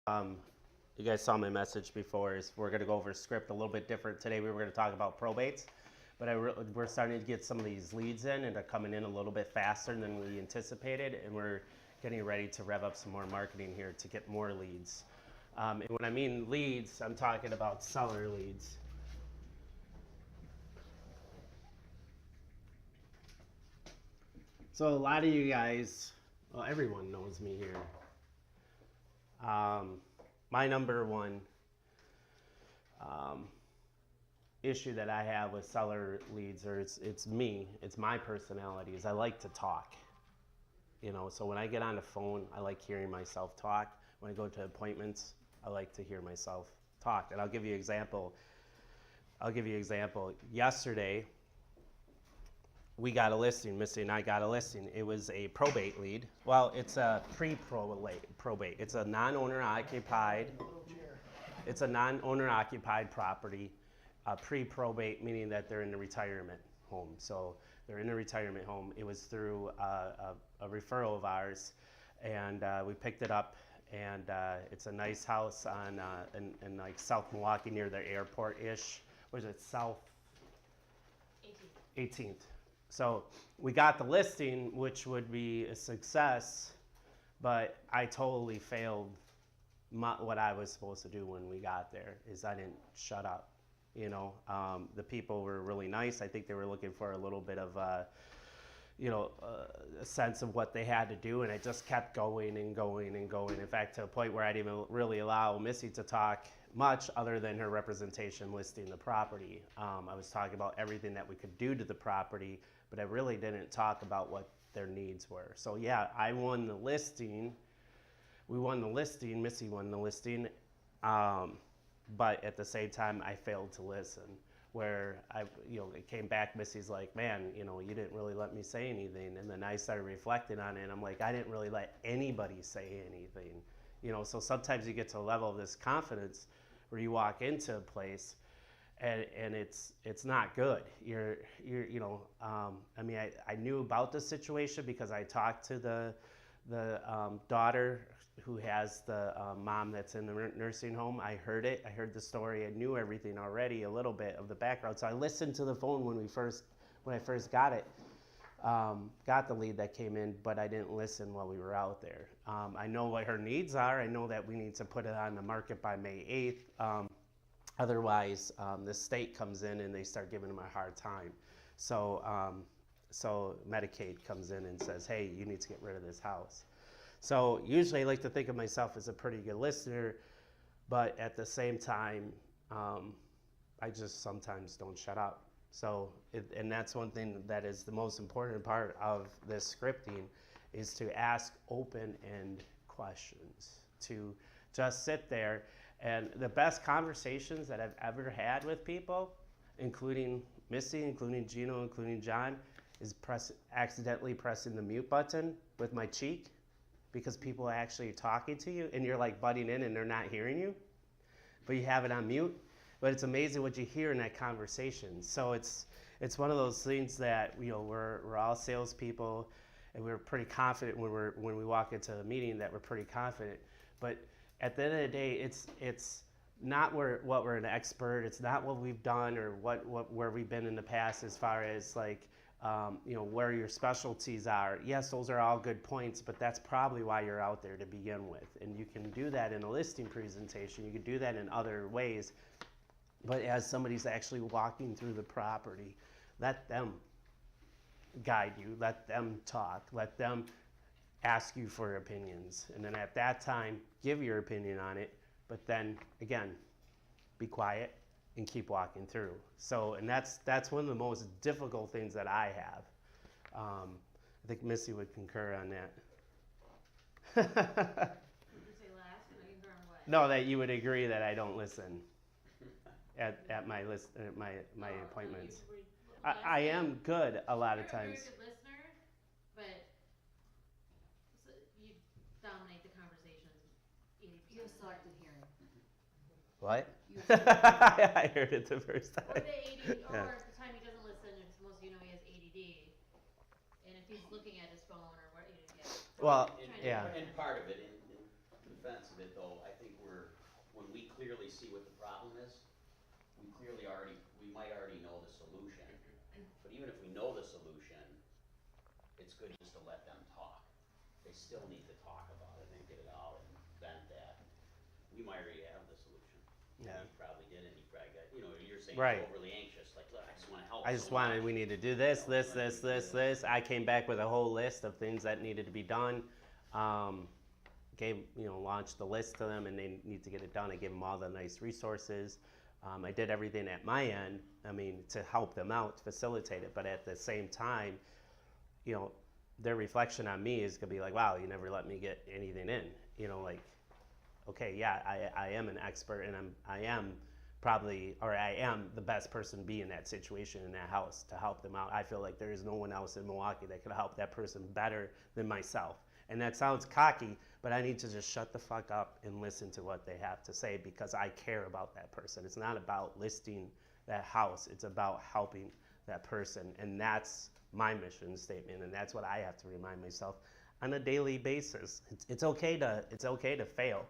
Um, you guys saw my message before. Is we're going to go over a script a little bit different today. We were going to talk about probates, but we're starting to get some of these leads in, and they're coming in a little bit faster than we anticipated, and we're getting ready to rev up some more marketing here to get more leads. And when I mean leads, I'm talking about seller leads. So a lot of you guys, well, everyone knows me here. My number one issue that I have with seller leads, or it's me, it's my personality, is I like to talk. So when I get on the phone, I like hearing myself talk. When I go to appointments, I like to hear myself talk. And I'll give you an example. Yesterday, we got a listing. Missy and I got a listing. It was a probate lead. Well, it's a pre-probate. It's a non-owner occupied. It's a non-owner occupied property. Pre-probate, meaning that they're in a retirement home. So they're in a retirement home. It was through a referral of ours, and we picked it up. And it's a nice house on in like South Milwaukee near the airport-ish. What is it? South 18th. So we got the listing, which would be a success, but I totally failed what I was supposed to do when we got there, is I didn't shut up. The people were really nice. I think they were looking for a little bit of a sense of what they had to do, and it just kept going and going and going. In fact, to a point where I didn't even really allow Missy to talk much other than her representation listing the property. I was talking about everything that we could do to the property, but I really didn't talk about what their needs were. So yeah, I won the listing. We won the listing. Missy won the listing. But at the same time, I failed to listen. Where it came back, Missy's like, man, you didn't really let me say anything. And then I started reflecting on it, and I'm like, I didn't really let anybody say anything. So sometimes you get to a level of this confidence where you walk into a place and it's not good. I knew about the situation because I talked to the daughter who has the mom that's in the nursing home. I heard it. I heard the story. I knew everything already, a little bit of the background. So I listened to the phone when I first got it, got the lead that came in, but I didn't listen while we were out there. I know what her needs are. I know that we need to put it on the market by May 8th. Otherwise, the state comes in and they start giving them a hard time. So Medicaid comes in and says, hey, you need to get rid of this house. So usually I like to think of myself as a pretty good listener, but at the same time, I just sometimes don't shut up. So, and that's one thing that is the most important part of this scripting, is to ask open-end questions, to just sit there. And the best conversations that I've ever had with people, including Missy, including Gino, including John, is accidentally pressing the mute button with my cheek, because people are actually talking to you and you're like butting in and they're not hearing you, but you have it on mute. But it's amazing what you hear in that conversation. So it's one of those things that we're all salespeople, and we're pretty confident when we walk into a meeting that we're pretty confident. But at the end of the day, it's not what we're an expert. It's not what we've done or where we've been in the past as far as like where your specialties are. Yes, those are all good points, but that's probably why you're out there to begin with. And you can do that in a listing presentation. You can do that in other ways. But as somebody's actually walking through the property, let them guide you, let them talk, let them ask you for opinions. And then at that time, give your opinion on it. But then, again, be quiet and keep walking through. So, and that's one of the most difficult things that I have. I think Missy would concur on that. Did you say last? Can I concur on what? No, that you would agree that I don't listen at my appointments. I am good a lot of times. You're a very good listener, but you dominate the conversations 80%. You have selective hearing. What? I heard it the first time. Or the the time he doesn't listen, it's most of you know he has ADD, and if he's looking at his phone or what, Well, And yeah. part of it, in defense of it though, I think clearly see what the problem is, we might already know the solution. But even if we know the solution, it's good just to let them talk. They still need to talk about it and get it out and vent that. We might already have the solution. Yeah. You probably did, and you probably got, you're saying Right. you're overly anxious, like, look, I just wanna help. I just so wanted, much. we need to do this, this, this, this, this. I came back with a whole list of things that needed to be done. Launched the list to them, and they need to get it done. I gave them all the nice resources. I did everything at my end, to help them out, to facilitate it. But at the same time, their reflection on me is gonna be like, wow, you never let me get anything in. Okay, yeah, I am an expert, and I am the best person to be in that situation, in that house, to help them out. I feel like there is no one else in Milwaukee that could help that person better than myself. And that sounds cocky, but I need to just shut the fuck up and listen to what they have to say, because I care about that person. It's not about listing that house. It's about helping that person. And that's my mission statement. And that's what I have to remind myself on a daily basis. It's okay to fail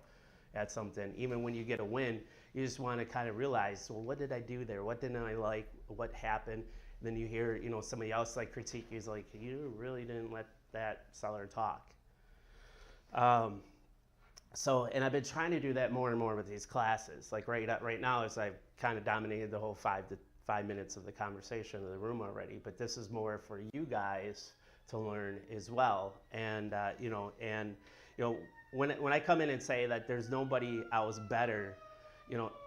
at something. Even when you get a win, you just want to kind of realize, well, what did I do there? What didn't I like? What happened? And then you hear, somebody else like critique you, is like, you really didn't let that seller talk. And I've been trying to do that more and more with these classes. Like right now, as I've kind of dominated the whole 5 minutes of the conversation of the room already, but this is more for you guys to learn as well. And when I come in and say that there's nobody else better,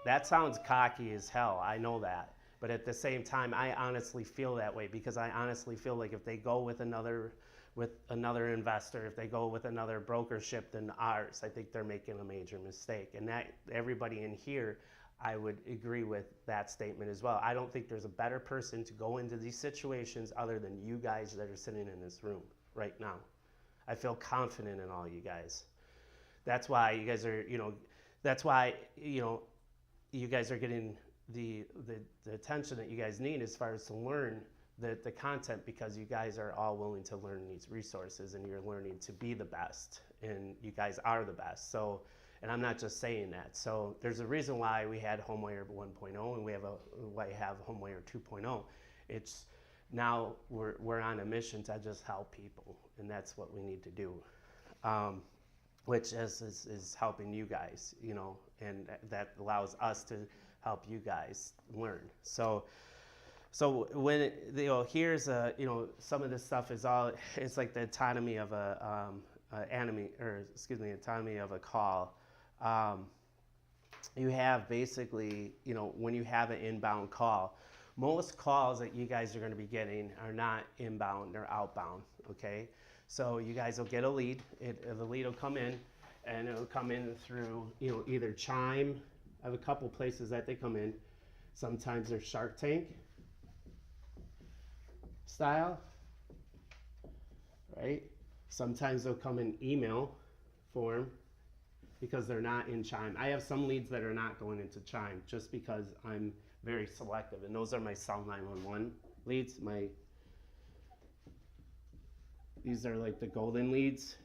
that sounds cocky as hell. I know that. But at the same time, I honestly feel that way, because I honestly feel like if they go with another investor, if they go with another brokership than ours, I think they're making a major mistake. And that everybody in here, I would agree with that statement as well. I don't think there's a better person to go into these situations other than you guys that are sitting in this room right now. I feel confident in all you guys. That's why you guys are, you guys are getting the attention that you guys need as far as to learn the content, because you guys are all willing to learn these resources, and you're learning to be the best, and you guys are the best. So, and I'm not just saying that. So there's a reason why we had Homewire 1.0 and we have Homewire 2.0. It's now we're on a mission to just help people, and that's what we need to do, which is helping you guys, and that allows us to help you guys learn. So when here's some of this stuff is all, it's like the autonomy of autonomy of a call. You have basically, when you have an inbound call, most calls that you guys are going to be getting are not inbound, they're outbound. Okay, so you guys will get a lead. The lead will come in, and it'll come in through either Chime. I have a couple places that they come in. Sometimes they're Shark Tank style, right? Sometimes they'll come in email form, because they're not in Chime. I have some leads that are not going into Chime just because I'm very selective, and those are my cell 911 leads. These are like the golden leads.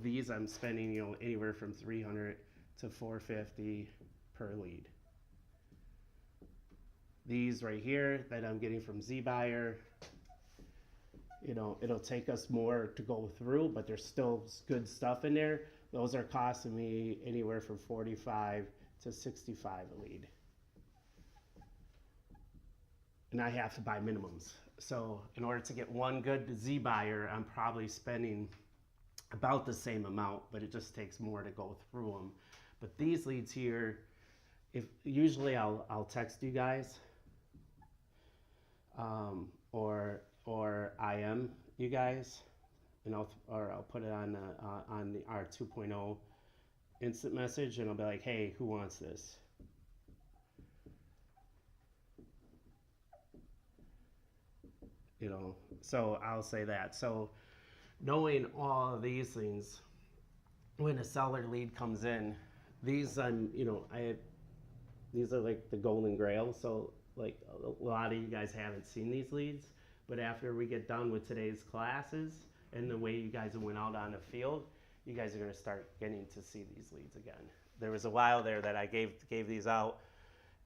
These I'm spending anywhere from $300 to $450 per lead. These right here that I'm getting from ZBuyer, it'll take us more to go through, but there's still good stuff in there. Those are costing me anywhere from $45 to $65 a lead. And I have to buy minimums. So in order to get one good ZBuyer, I'm probably spending about the same amount, but it just takes more to go through them. But these leads here, usually I'll text you guys, or IM you guys, and I'll put it on our 2.0 instant message, and I'll be like, hey, who wants this? So I'll say that. So knowing all of these things, when a seller lead comes in, these these are like the golden grail. So like a lot of you guys haven't seen these leads, but after we get done with today's classes and the way you guys went out on the field, you guys are going to start getting to see these leads again. There was a while there that I gave these out,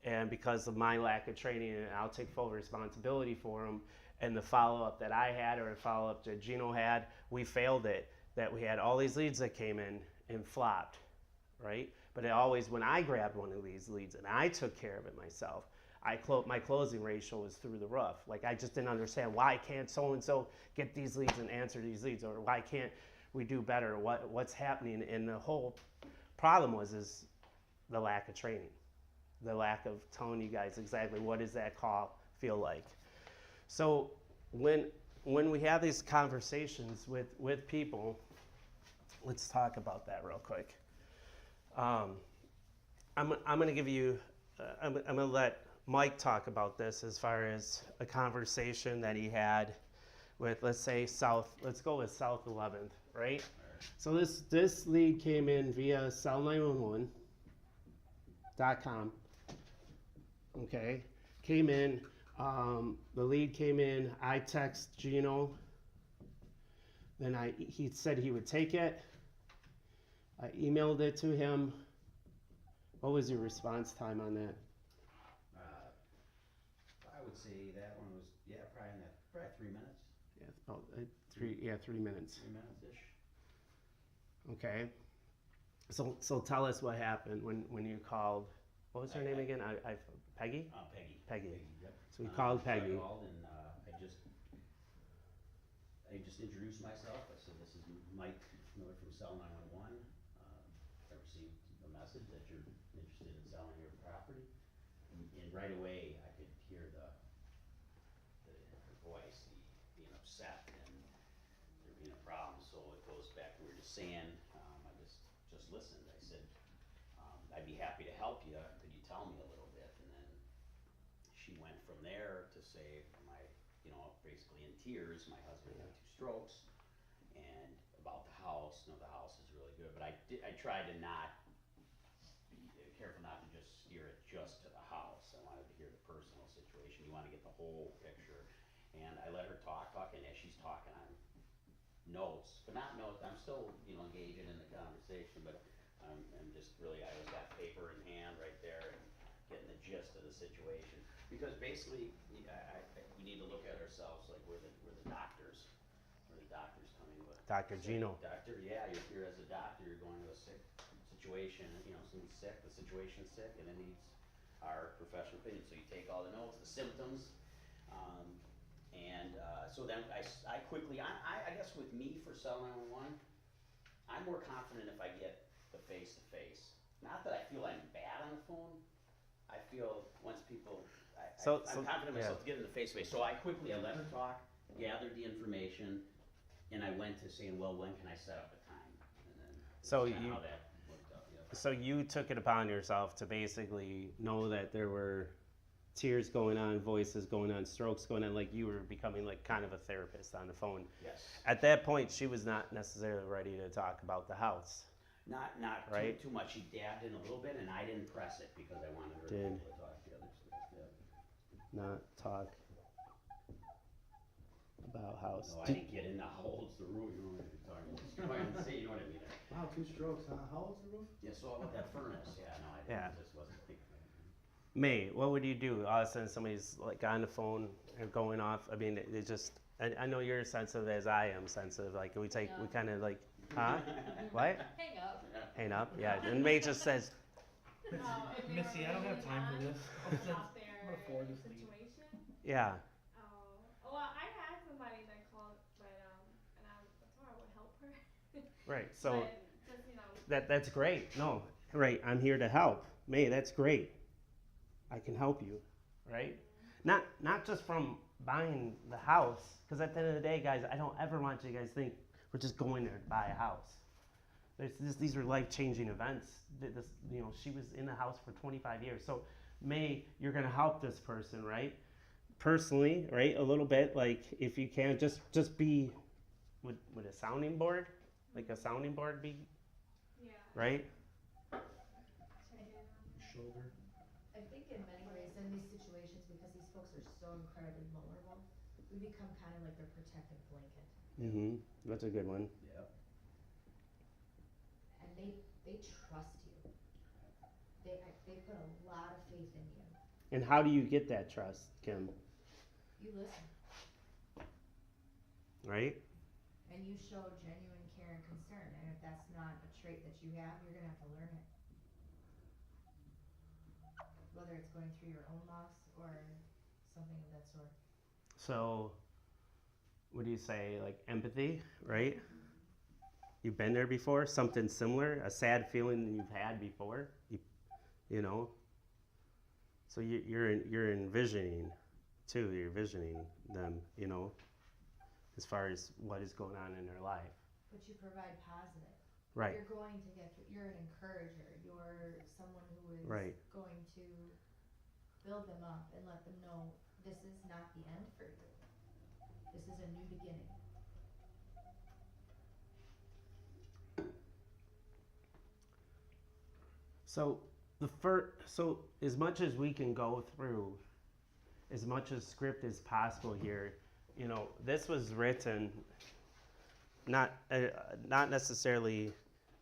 and because of my lack of training, and I'll take full responsibility for them, and the follow-up that I had or the follow-up that Gino had, we failed it. That we had all these leads that came in and flopped, right? But it always, when I grabbed one of these leads and I took care of it myself, my closing ratio was through the roof. Like, I just didn't understand, why can't so-and-so get these leads and answer these leads, or why can't we do better? What's happening? And the whole problem is the lack of training, the lack of telling you guys exactly what does that call feel like. So when we have these conversations with people, let's talk about that real quick. I'm going to give you, I'm going to let Mike talk about this as far as a conversation that he had with, let's say, let's go with South 11th, right? So this lead came in via cell911.com. Okay, came in. The lead came in. I text Gino. Then he said he would take it. I emailed it to him. What was your response time on that? I would say that one was, probably 3 minutes. Yeah, it's about 3 minutes. 3 minutes-ish. Okay. So tell us what happened when you called. What was her name again? Peggy? Peggy. Peggy. Yep. So we called Peggy. I called and I just introduced myself. I said, this is Mike Miller from Cell 911. I received a message that you're interested in selling your property. And right away, I could hear her voice, being upset and there being a problem. So it goes back to what we were just saying. I just listened. I said, I'd be happy to help you. Could you tell me a little bit? And then she went from there to say, basically in tears, my husband had 2 strokes, and about the house. No, the house is really good, but I tried to not be careful not to just steer it just to the house. I wanted to hear the personal situation. You want to get the whole picture, and I let her talk, and as she's talking, I'm notes, but not notes. I'm still, engaging in the conversation, but I'm just really, I was got paper in hand right there and getting the gist of the situation. Because basically, we need to look at ourselves like we're the doctors. We're the doctors coming with. Dr. Gino. Doctor, you're here as a doctor. You're going to a sick situation. Someone's sick. The situation's sick, and it needs our professional opinion. So you take all the notes, the symptoms, so then I quickly. I guess with me for Cell 911, I'm more confident if I get the face to face. Not that I feel I'm bad on the phone. I feel once people. I'm confident myself to get in the face-to-face. So I let her talk, gathered the information, and I went to saying, well, when can I set up a time? And then how that worked out. Yeah. So you took it upon yourself to basically know that there were tears going on, voices going on, strokes going on, like you were becoming like kind of a therapist on the phone. Yes. At that point, she was not necessarily ready to talk about the house. Not right? too much. She dabbed in a little bit, and I didn't press it because I wanted her to be able to talk together. So, not talk about house. No, I didn't get into how old's the roof. You know what you're talking about. You know what I mean? Wow, 2 strokes, huh? How old's the roof? Yeah, so about that furnace. Yeah, no, I didn't. Yeah. It just wasn't like May, what would you do? All of a sudden somebody's like on the phone and going off. I mean, it just, I know you're as sensitive as I am sensitive. Like we kind of like, huh? What? Hang up. Hang up, yeah. And May just says, Missy, I don't have time for this. Out there I'm gonna forward this lead. situation. yeah. Oh, well, I had somebody that called, but and I thought I would help her. Right, so But just, that's great. No, right, I'm here to help. May, that's great. I can help you, right? Not just from buying the house, because at the end of the day, guys, I don't ever want you guys to think we're just going there to buy a house. These are life-changing events. She was in the house for 25 years. So, May, you're going to help this person, right? Personally, right? A little bit, like if you can, just be with a sounding board, like a sounding board be, yeah. right? Shoulder. I think in many ways in these situations, because these folks are so incredibly vulnerable, we become kind of like their protective blanket. Mm-hmm. That's a good one. yeah. they trust you. They put a lot of faith in you. And how do you get that trust, Kim? You listen, Right? and you show genuine care and concern, and if that's not a trait that you have, you're gonna have to learn it. Whether it's going through your own loss or something of that sort. So, what do you say? Like empathy, right? You've been there before, something similar, a sad feeling that you've had before, you know. So you're envisioning, too. You're envisioning them, you know, as far as what is going on in their life. But you provide positive. Right. You're going to get through. You're an encourager. You're someone who is Right. going to build them up and let them know this is not the end for you. This is a new beginning. So so as much as we can go through, as much as script as possible here, you know, this was written not necessarily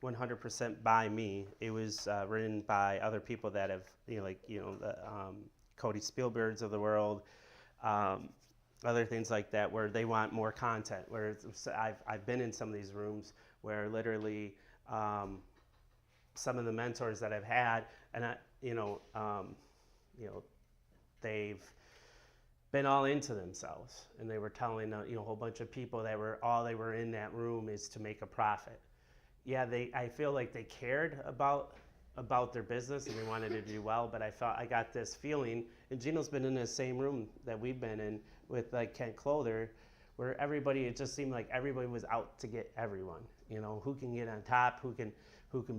100% by me. It was written by other people that have, you know, like, you know, the Cody Spielbergs of the world, other things like that, where they want more content. Where I've been in some of these rooms where literally some of the mentors that I've had, and they've been all into themselves, and they were telling a whole bunch of people that all they were in that room is to make a profit. Yeah, I feel like they cared about their business and they wanted to do well, but I got this feeling, and Gino's been in the same room that we've been in with like Kent Clother, where it just seemed like everybody was out to get everyone. You know, who can get on top, who can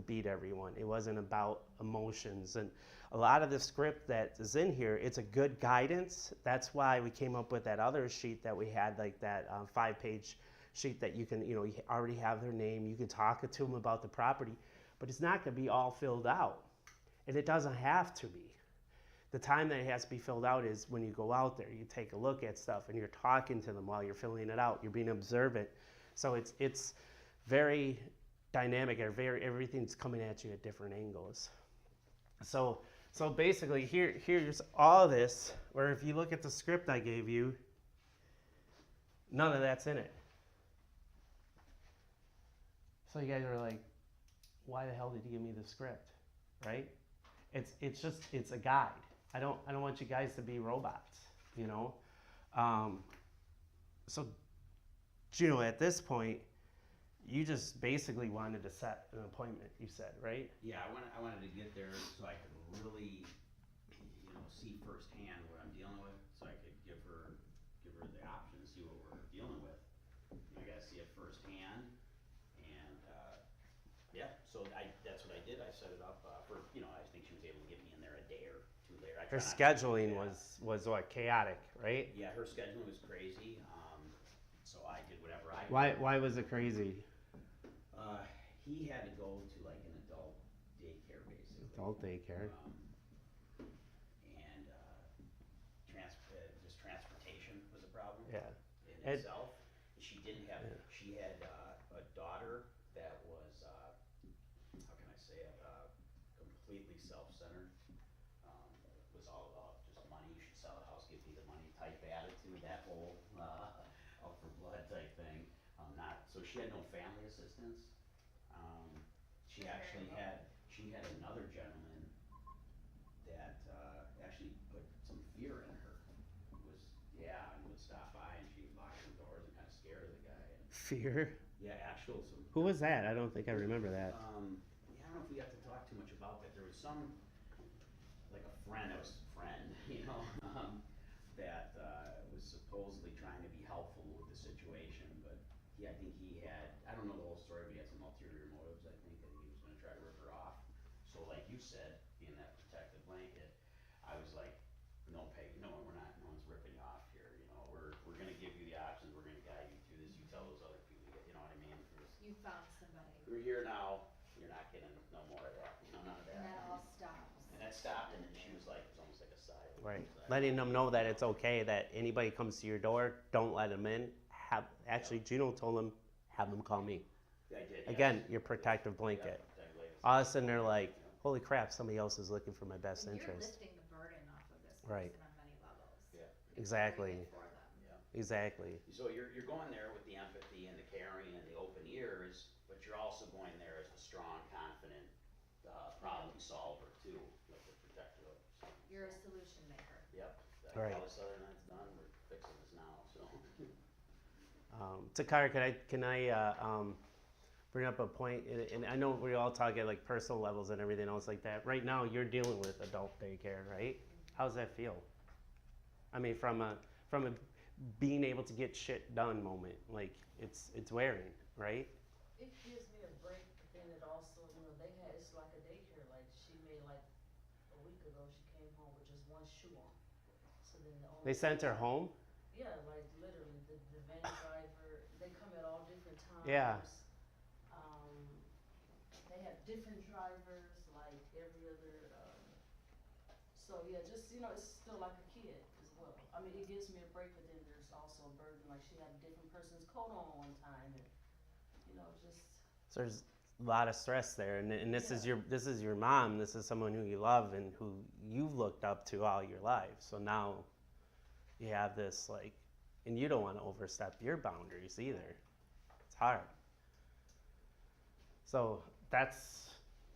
beat everyone. It wasn't about emotions. And a lot of the script that is in here, it's a good guidance. That's why we came up with that other sheet that we had, like that 5-page sheet that you can, you already have their name. You can talk to them about the property, but it's not going to be all filled out. And it doesn't have to be. The time that it has to be filled out is when you go out there, you take a look at stuff and you're talking to them while you're filling it out. You're being observant. So it's very dynamic, and everything's coming at you at different angles. So basically here's all this, where if you look at the script I gave you, none of that's in it. So you guys are like, why the hell did you give me the script, right? It's a guide. I don't want you guys to be robots, you know. So, Gino, at this point, you just basically wanted to set an appointment. You said, right? Yeah, I wanted to get there so I could really, see firsthand what I'm dealing with, so I could give her the option to see what we're dealing with. I gotta see it firsthand, and so that's what I did. I set it up for, I think she was able to get me in there a day or two later. Her scheduling was what, chaotic, right? Yeah, her scheduling was crazy. So I did whatever I could. Why was it crazy? He had to go to like an adult daycare, basically. Adult daycare. And just transportation was a problem. Yeah. In itself. She didn't have. Yeah. She had a daughter that was, how can I say it, completely self-centered. Was all about just money. You should sell a house, give me the money type attitude. That whole out for blood type thing. So she had no family assistance. She had another gentleman that actually put some fear in her. And would stop by and she'd lock some doors and kind of scare the guy. Fear? Yeah, Who was that? I don't think I remember that. I don't know if we got to talk too much about that. There was some, like a friend, that was a friend, that was supposedly trying to be helpful with the situation, but I think he had, I don't know the whole story, but he had some ulterior motives. I think that he was gonna try to rip her off. So like you said, being that protective blanket, I was like, no, Peggy, no, no one's ripping you off here, we're gonna give you the options, we're gonna guide you through this, you tell those other people, you know what I mean? You found somebody. We're here now, you're not getting no more of that, none of that. And that all stops. And that stopped, and then she was like, it was almost like a sigh. Right. Letting them know that it's okay, that anybody comes to your door, don't let them in. Actually, Gino told them, have them call me. I did, yeah. Again, your protective blanket. Yeah, all of a sudden they're like, holy crap, somebody else is looking for my best And you're interest. lifting the burden off of this Right. person on many levels. Yeah. Exactly. Doing it for them. Yeah. Exactly. So you're going there with the empathy and the caring and the open ears, but you're also going there as the strong, confident, problem solver too, like the protector of. You're a solution maker. Yep. Right. All this other night's done, we're fixing this now, so. Takara, can I bring up a point? And I know we all talk at like personal levels and everything else like that. Right now, you're dealing with adult daycare, right? How's that feel? I mean, from a being able to get shit done moment, like it's wearing, right? It gives me a break, but then it also, it's like a daycare, like she made like a week ago, she came home with just one shoe on. So then the only. They sent her home. Yeah, like literally, the van driver, they come at all different times. Yeah. They have different drivers, like every other, so yeah, just, it's still like a kid as well. I mean, it gives me a break, but then there's also a burden, like she had a different person's coat on one time and, just. So there's a lot of stress there, and this is your mom. This is someone who you love and who you've looked up to all your life. So now you have this like, and you don't want to overstep your boundaries either. It's hard. So that's,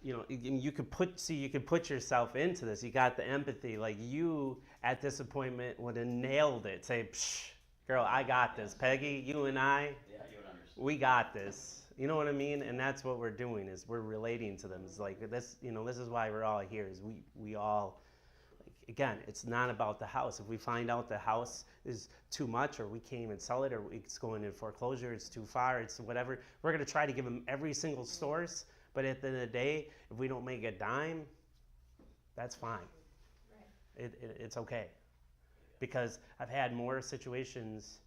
you could put yourself into this. You got the empathy. Like you at this appointment would have nailed it. Say, psh, girl, I got this. Peggy, you and I, Yeah, you would understand. we got this. You know what I mean? And that's what we're doing is we're relating to them. It's like this, this is why we're all here is we all, like, again, it's not about the house. If we find out the house is too much or we can't even sell it or it's going in foreclosure, it's too far, it's whatever, we're going to try to give them every single source. But at the end of the day, if we don't make a dime, that's fine. Right. It's okay. Because I've had more situations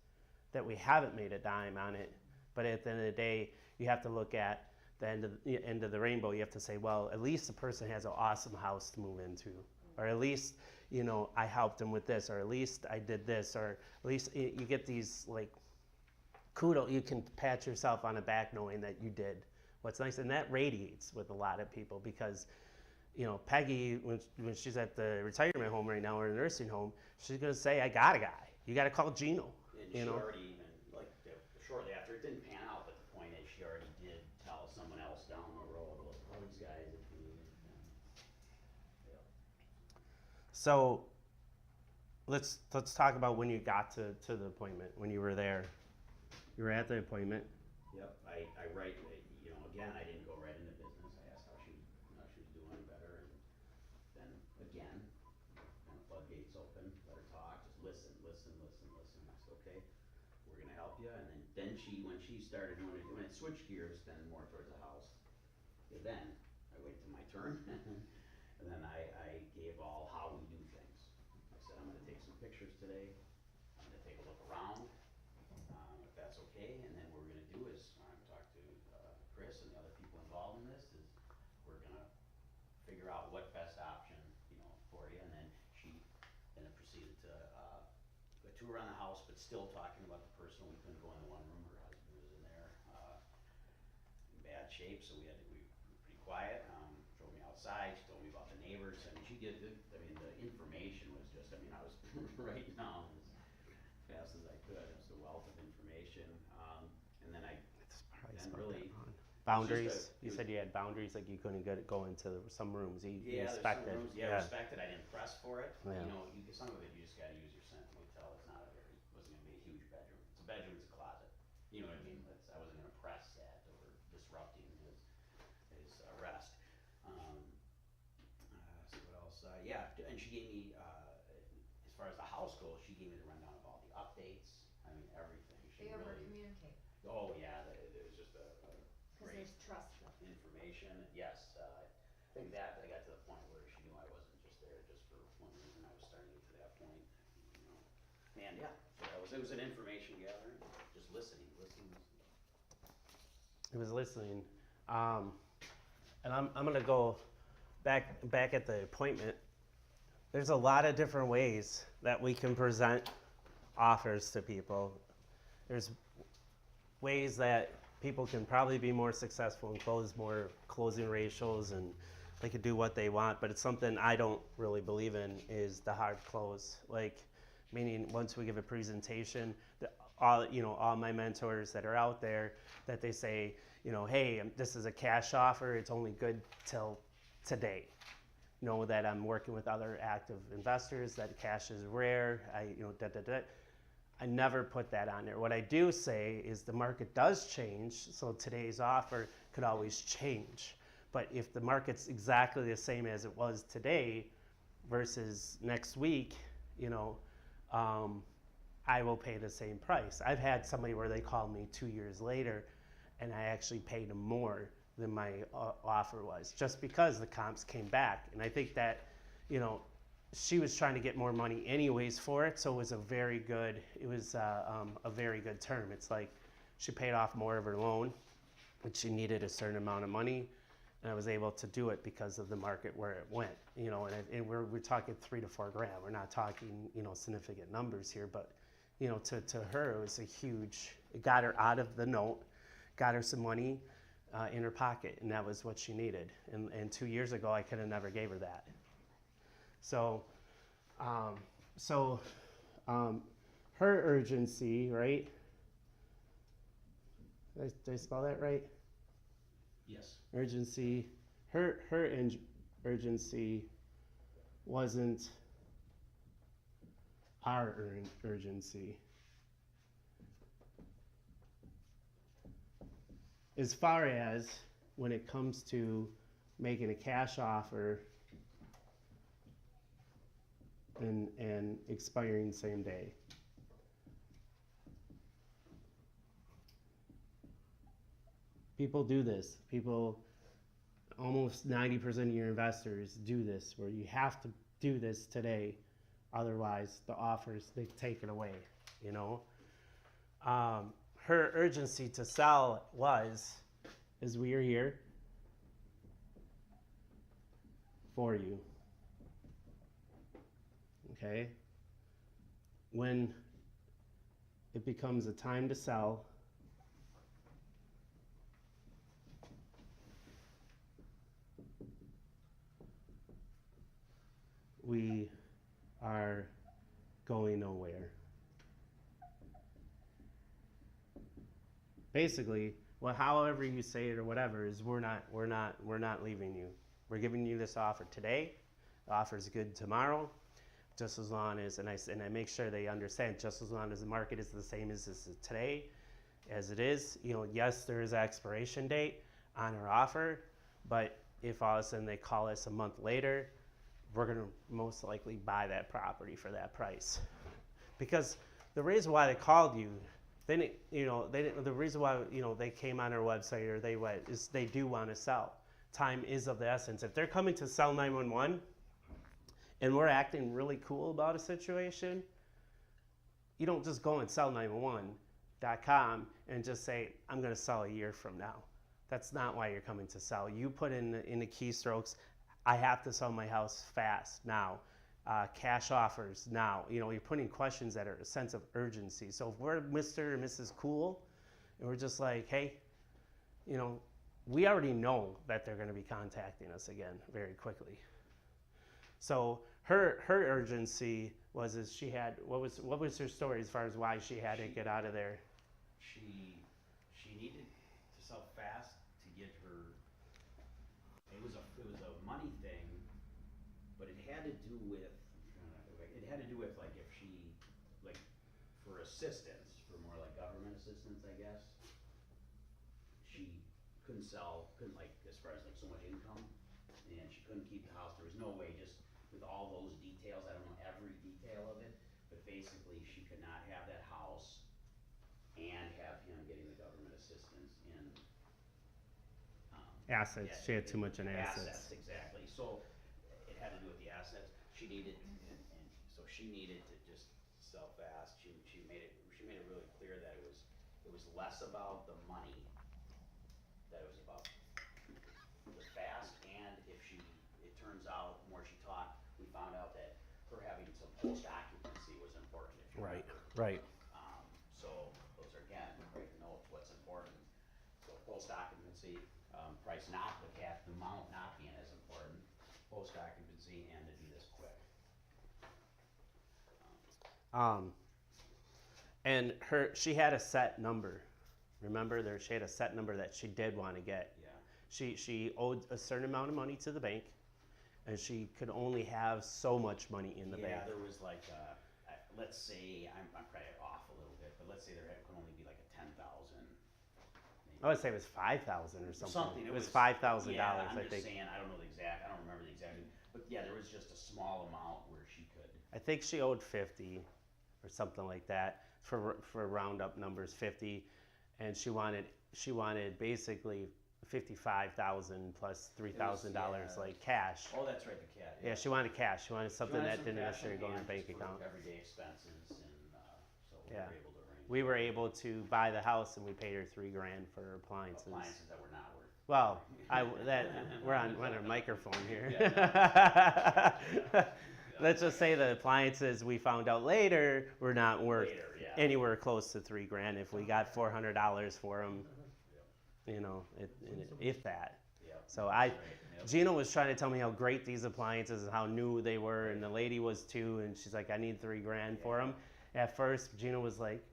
that we haven't made a dime on it, but at the end of the day, you have to look at the end of the rainbow. You have to say, well, at least the person has an awesome house to move into, or at least I helped them with this, or at least I did this, or at least you get these like kudos. You can pat yourself on the back knowing that you did what's nice, and that radiates with a lot of people because Peggy, when she's at the retirement home right now or a nursing home, she's gonna say, I got a guy. You got to call Gino. And she already even, like, shortly after, it didn't pan out, but the point is she already did tell someone else down the road, look, all these guys, if you need them. Yeah. So let's talk about when you got to the appointment, when you were there. You were at the appointment. Yep, I again, I didn't go right into business. I asked how she was doing better, and then again, kind of floodgates open, let her talk, just listen. I said, okay, we're gonna help you, and then when she started when it switched gears, then more towards the house, then I waited till my turn, and then I gave all how we do things. I said, I'm gonna take some pictures today, I'm gonna take a look around, if that's okay, and then what we're gonna do is, talk to Chris and the other people involved in this, is we're gonna figure out what best option, for you, and then she proceeded to a tour around the house, but still talking about the person. We couldn't go in the one room, her husband was in there, in bad shape, so we were pretty quiet, drove me outside, she told me about the neighbors, the information was just, I was writing down as fast as I could, it was a wealth of information, and then really. Boundaries. You said you had boundaries, like you couldn't go into some rooms. You respected. There's some rooms, respected. I didn't press for it. Yeah. Some of it you just got to use your sense. We tell it's not wasn't going to be a huge bedroom. It's a bedroom, it's a closet. You know what I mean? I wasn't going to press that or disrupting his rest. So what else? And she gave me, as far as the house goes, she gave me the rundown of all the updates. Everything. They over-communicate. Oh yeah, it was just a Because great there's trust there. information. Yes, I think that I got to the point where she knew I wasn't just there just for one reason. I was starting to get to that point, And yeah, so it was an information gathering, just listening. He was listening, and I'm gonna go back at the appointment. There's a lot of different ways that we can present offers to people. There's ways that people can probably be more successful and close more closing ratios, and they could do what they want, but it's something I don't really believe in, is the hard close. Like, meaning once we give a presentation, all my mentors that are out there, that they say, hey, this is a cash offer, it's only good till today. Know that I'm working with other active investors, that cash is rare, I never put that on there. What I do say is the market does change, so today's offer could always change. But if the market's exactly the same as it was today versus next week, I will pay the same price. I've had somebody where they called me 2 years later, and I actually paid them more than my offer was, just because the comps came back. And I think that, she was trying to get more money anyways for it, so it was a very good term. It's like she paid off more of her loan, but she needed a certain amount of money, and I was able to do it because of the market where it went. And we're talking $3 to $4 grand. We're not talking significant numbers here, but to her it was a huge. It got her out of the note, got her some money in her pocket, and that was what she needed. And 2 years ago, I could have never gave her that. So, her urgency, right? Did I spell that right? Yes. Urgency. Her urgency wasn't our urgency. As far as when it comes to making a cash offer and expiring same day. People do this. Almost 90% of your investors do this, where you have to do this today, otherwise the offers, they take it away, Her urgency to sell is we are here for you. Okay? When it becomes a time to sell, we are going nowhere. Basically, however you say it or whatever, is we're not leaving you. We're giving you this offer today. The offer is good tomorrow, just as long as, and I make sure they understand, just as long as the market is the same as today, as it is. Yes, there is an expiration date on our offer, but if all of a sudden they call us a month later, we're going to most likely buy that property for that price. Because the reason why they called you, the reason why they came on our website or they went is they do want to sell. Time is of the essence. If they're coming to sell 911 and we're acting really cool about a situation, you don't just go and sell911.com and just say, I'm going to sell a year from now. That's not why you're coming to sell. You put in the keystrokes, I have to sell my house fast now. Cash offers now. You're putting questions that are a sense of urgency. So if we're Mr. and Mrs. Cool, and we're just like, hey, we already know that they're going to be contacting us again very quickly. So her urgency was she had what was her story as far as why she had to get out of there? She needed to sell fast to get her. It was a money thing, but it had to do with like if she, like, for assistance, for more like government assistance, I guess. She couldn't like, as far as like so much income, and she couldn't keep the house. There was no way, just with all those details, I don't know every detail of it, but basically she could not have that house and have him getting the government assistance in Assets. yeah, She had too much in assets. Assets, exactly. So it had to do with the assets. She needed, and so she needed to just sell fast. She made it really clear that it was less about the money, that it was about the fast, and it turns out, the more she talked, we found out that her having some post occupancy was important. If you remember. Right. So those are, again, right, to know what's important. occupancy, price not, the amount not being as important, post occupancy and to do this quick. And she had a set number. Remember, she had a set number that she did want to get. Yeah, She owed a certain amount of money to the bank, and she could only have so much money in the bank. yeah, there was like, let's say, I'm probably off a little bit, but let's say there could only be like a 10,000. I would say it was 5,000 or something. It was $5,000, Yeah, I'm I just think. saying, I don't know the exact, I don't remember the exact, but yeah, there was just a small amount where she could. I think she owed 50 or something like that for roundup numbers, 50, and she wanted basically 55,000 plus $3,000 yeah. like cash. Oh, that's right, the cat. Yeah, she wanted cash. She wanted something wanted that some didn't cash necessarily go in her hand bank just for account. Everyday expenses, and so we Yeah. were able to arrange. We were able to buy the house, and we paid her $3,000 for her appliances. Appliances that were not worth. Well, we're on a microphone here. Let's just say the appliances we found out later were not worth Later, yeah. anywhere close to $3,000. If we got $400 for them, you know, if that. Yep. So Right, yep. Gina was trying to tell me how great these appliances and how new they were, and the lady was too, and she's like, I need $3,000 for them. At first, Gina was like,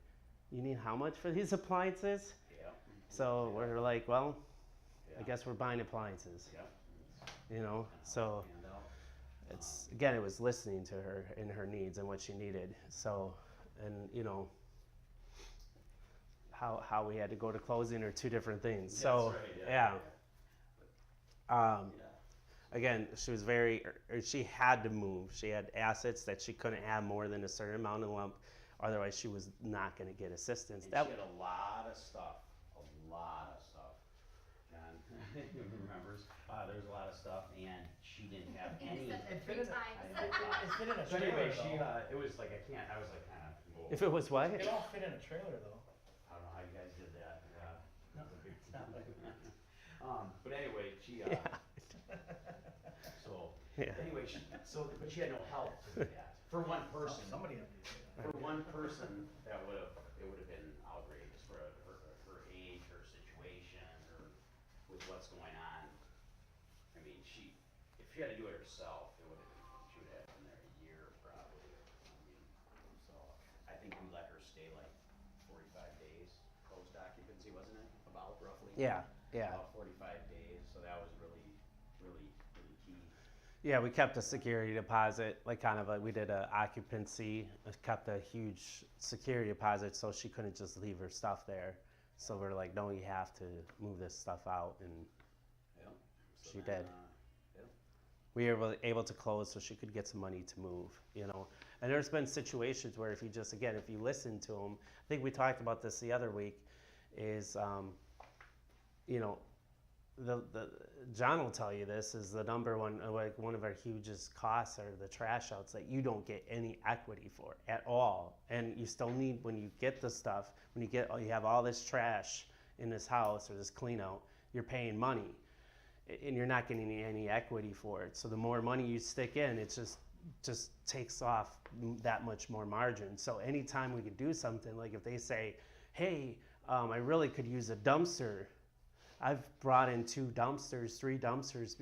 you need how much for these appliances? Yep. So we're like, well, I Yeah. guess we're buying appliances, Yep. you know? So And, it's, again, it was listening to her and her needs and what she needed. So, and you know, how we had to go to closing are two different things. So, That's right, yeah. yeah. Again, she had to move. She had assets that she couldn't have more than a certain amount of lump, otherwise she was not going to get assistance. And she had a lot of stuff, John remembers, there was a lot of stuff, and she didn't have any. It fit in- I It didn't fit in a So anyway, trailer though. it was like, I was like kind of. If it was what? It all fit in a trailer though. I don't know how you guys did that, yeah. No, it's not like. But anyway, she, Yeah. so, Yeah. anyway, but she had no help to do that. For one person, Somebody had to do that. for one person, it would have been outrageous for her age, her situation, her, with what's going on. I mean, if she had to do it herself, she would have been there a year probably. I mean, so, I think we let her stay like 45 days post occupancy, wasn't it, about roughly? Yeah. About 45 days, so that was really, really, really key. Yeah, we kept a security deposit, like we did a occupancy, kept a huge security deposit so she couldn't just leave her stuff there. So we're like, no, you have to move this stuff out, and Yep. So She then, did. Yep. we were able to close so she could get some money to move, you know. And there's been situations where if you listen to them, I think we talked about this the other week, is, you know, the John will tell you this is the number one, like one of our hugest costs are the trash outs that you don't get any equity for at all. And you still need, when you get the stuff, you have all this trash in this house or this clean out, you're paying money and you're not getting any equity for it. So the more money you stick in, it just takes off that much more margin. So anytime we could do something, like if they say, hey, I really could use a dumpster. I've brought in 3 dumpsters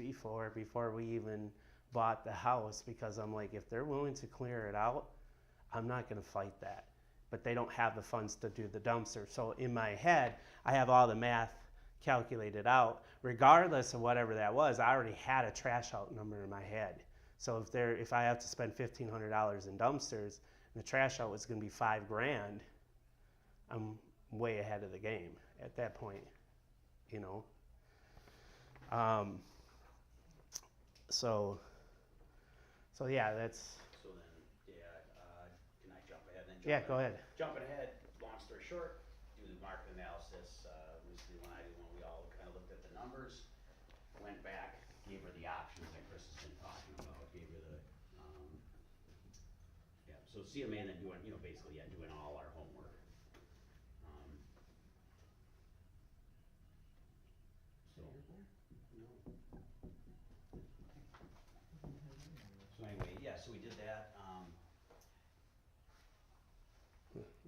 before we even bought the house, because I'm like, if they're willing to clear it out, I'm not going to fight that. But they don't have the funds to do the dumpster. So in my head, I have all the math calculated out. Regardless of whatever that was, I already had a trash out number in my head. So if I have to spend $1,500 in dumpsters, and the trash out was going to be $5,000, I'm way ahead of the game at that point, you know. So yeah, that's. So then, can I jump ahead then? Yeah, go ahead. Jumping ahead, long story short, do the market analysis, when we all kind of looked at the numbers, went back, gave her the options that Chris has been talking about, gave her the, so CMA and then doing, basically, doing all our homework. So, So anyway, yeah, so we did that,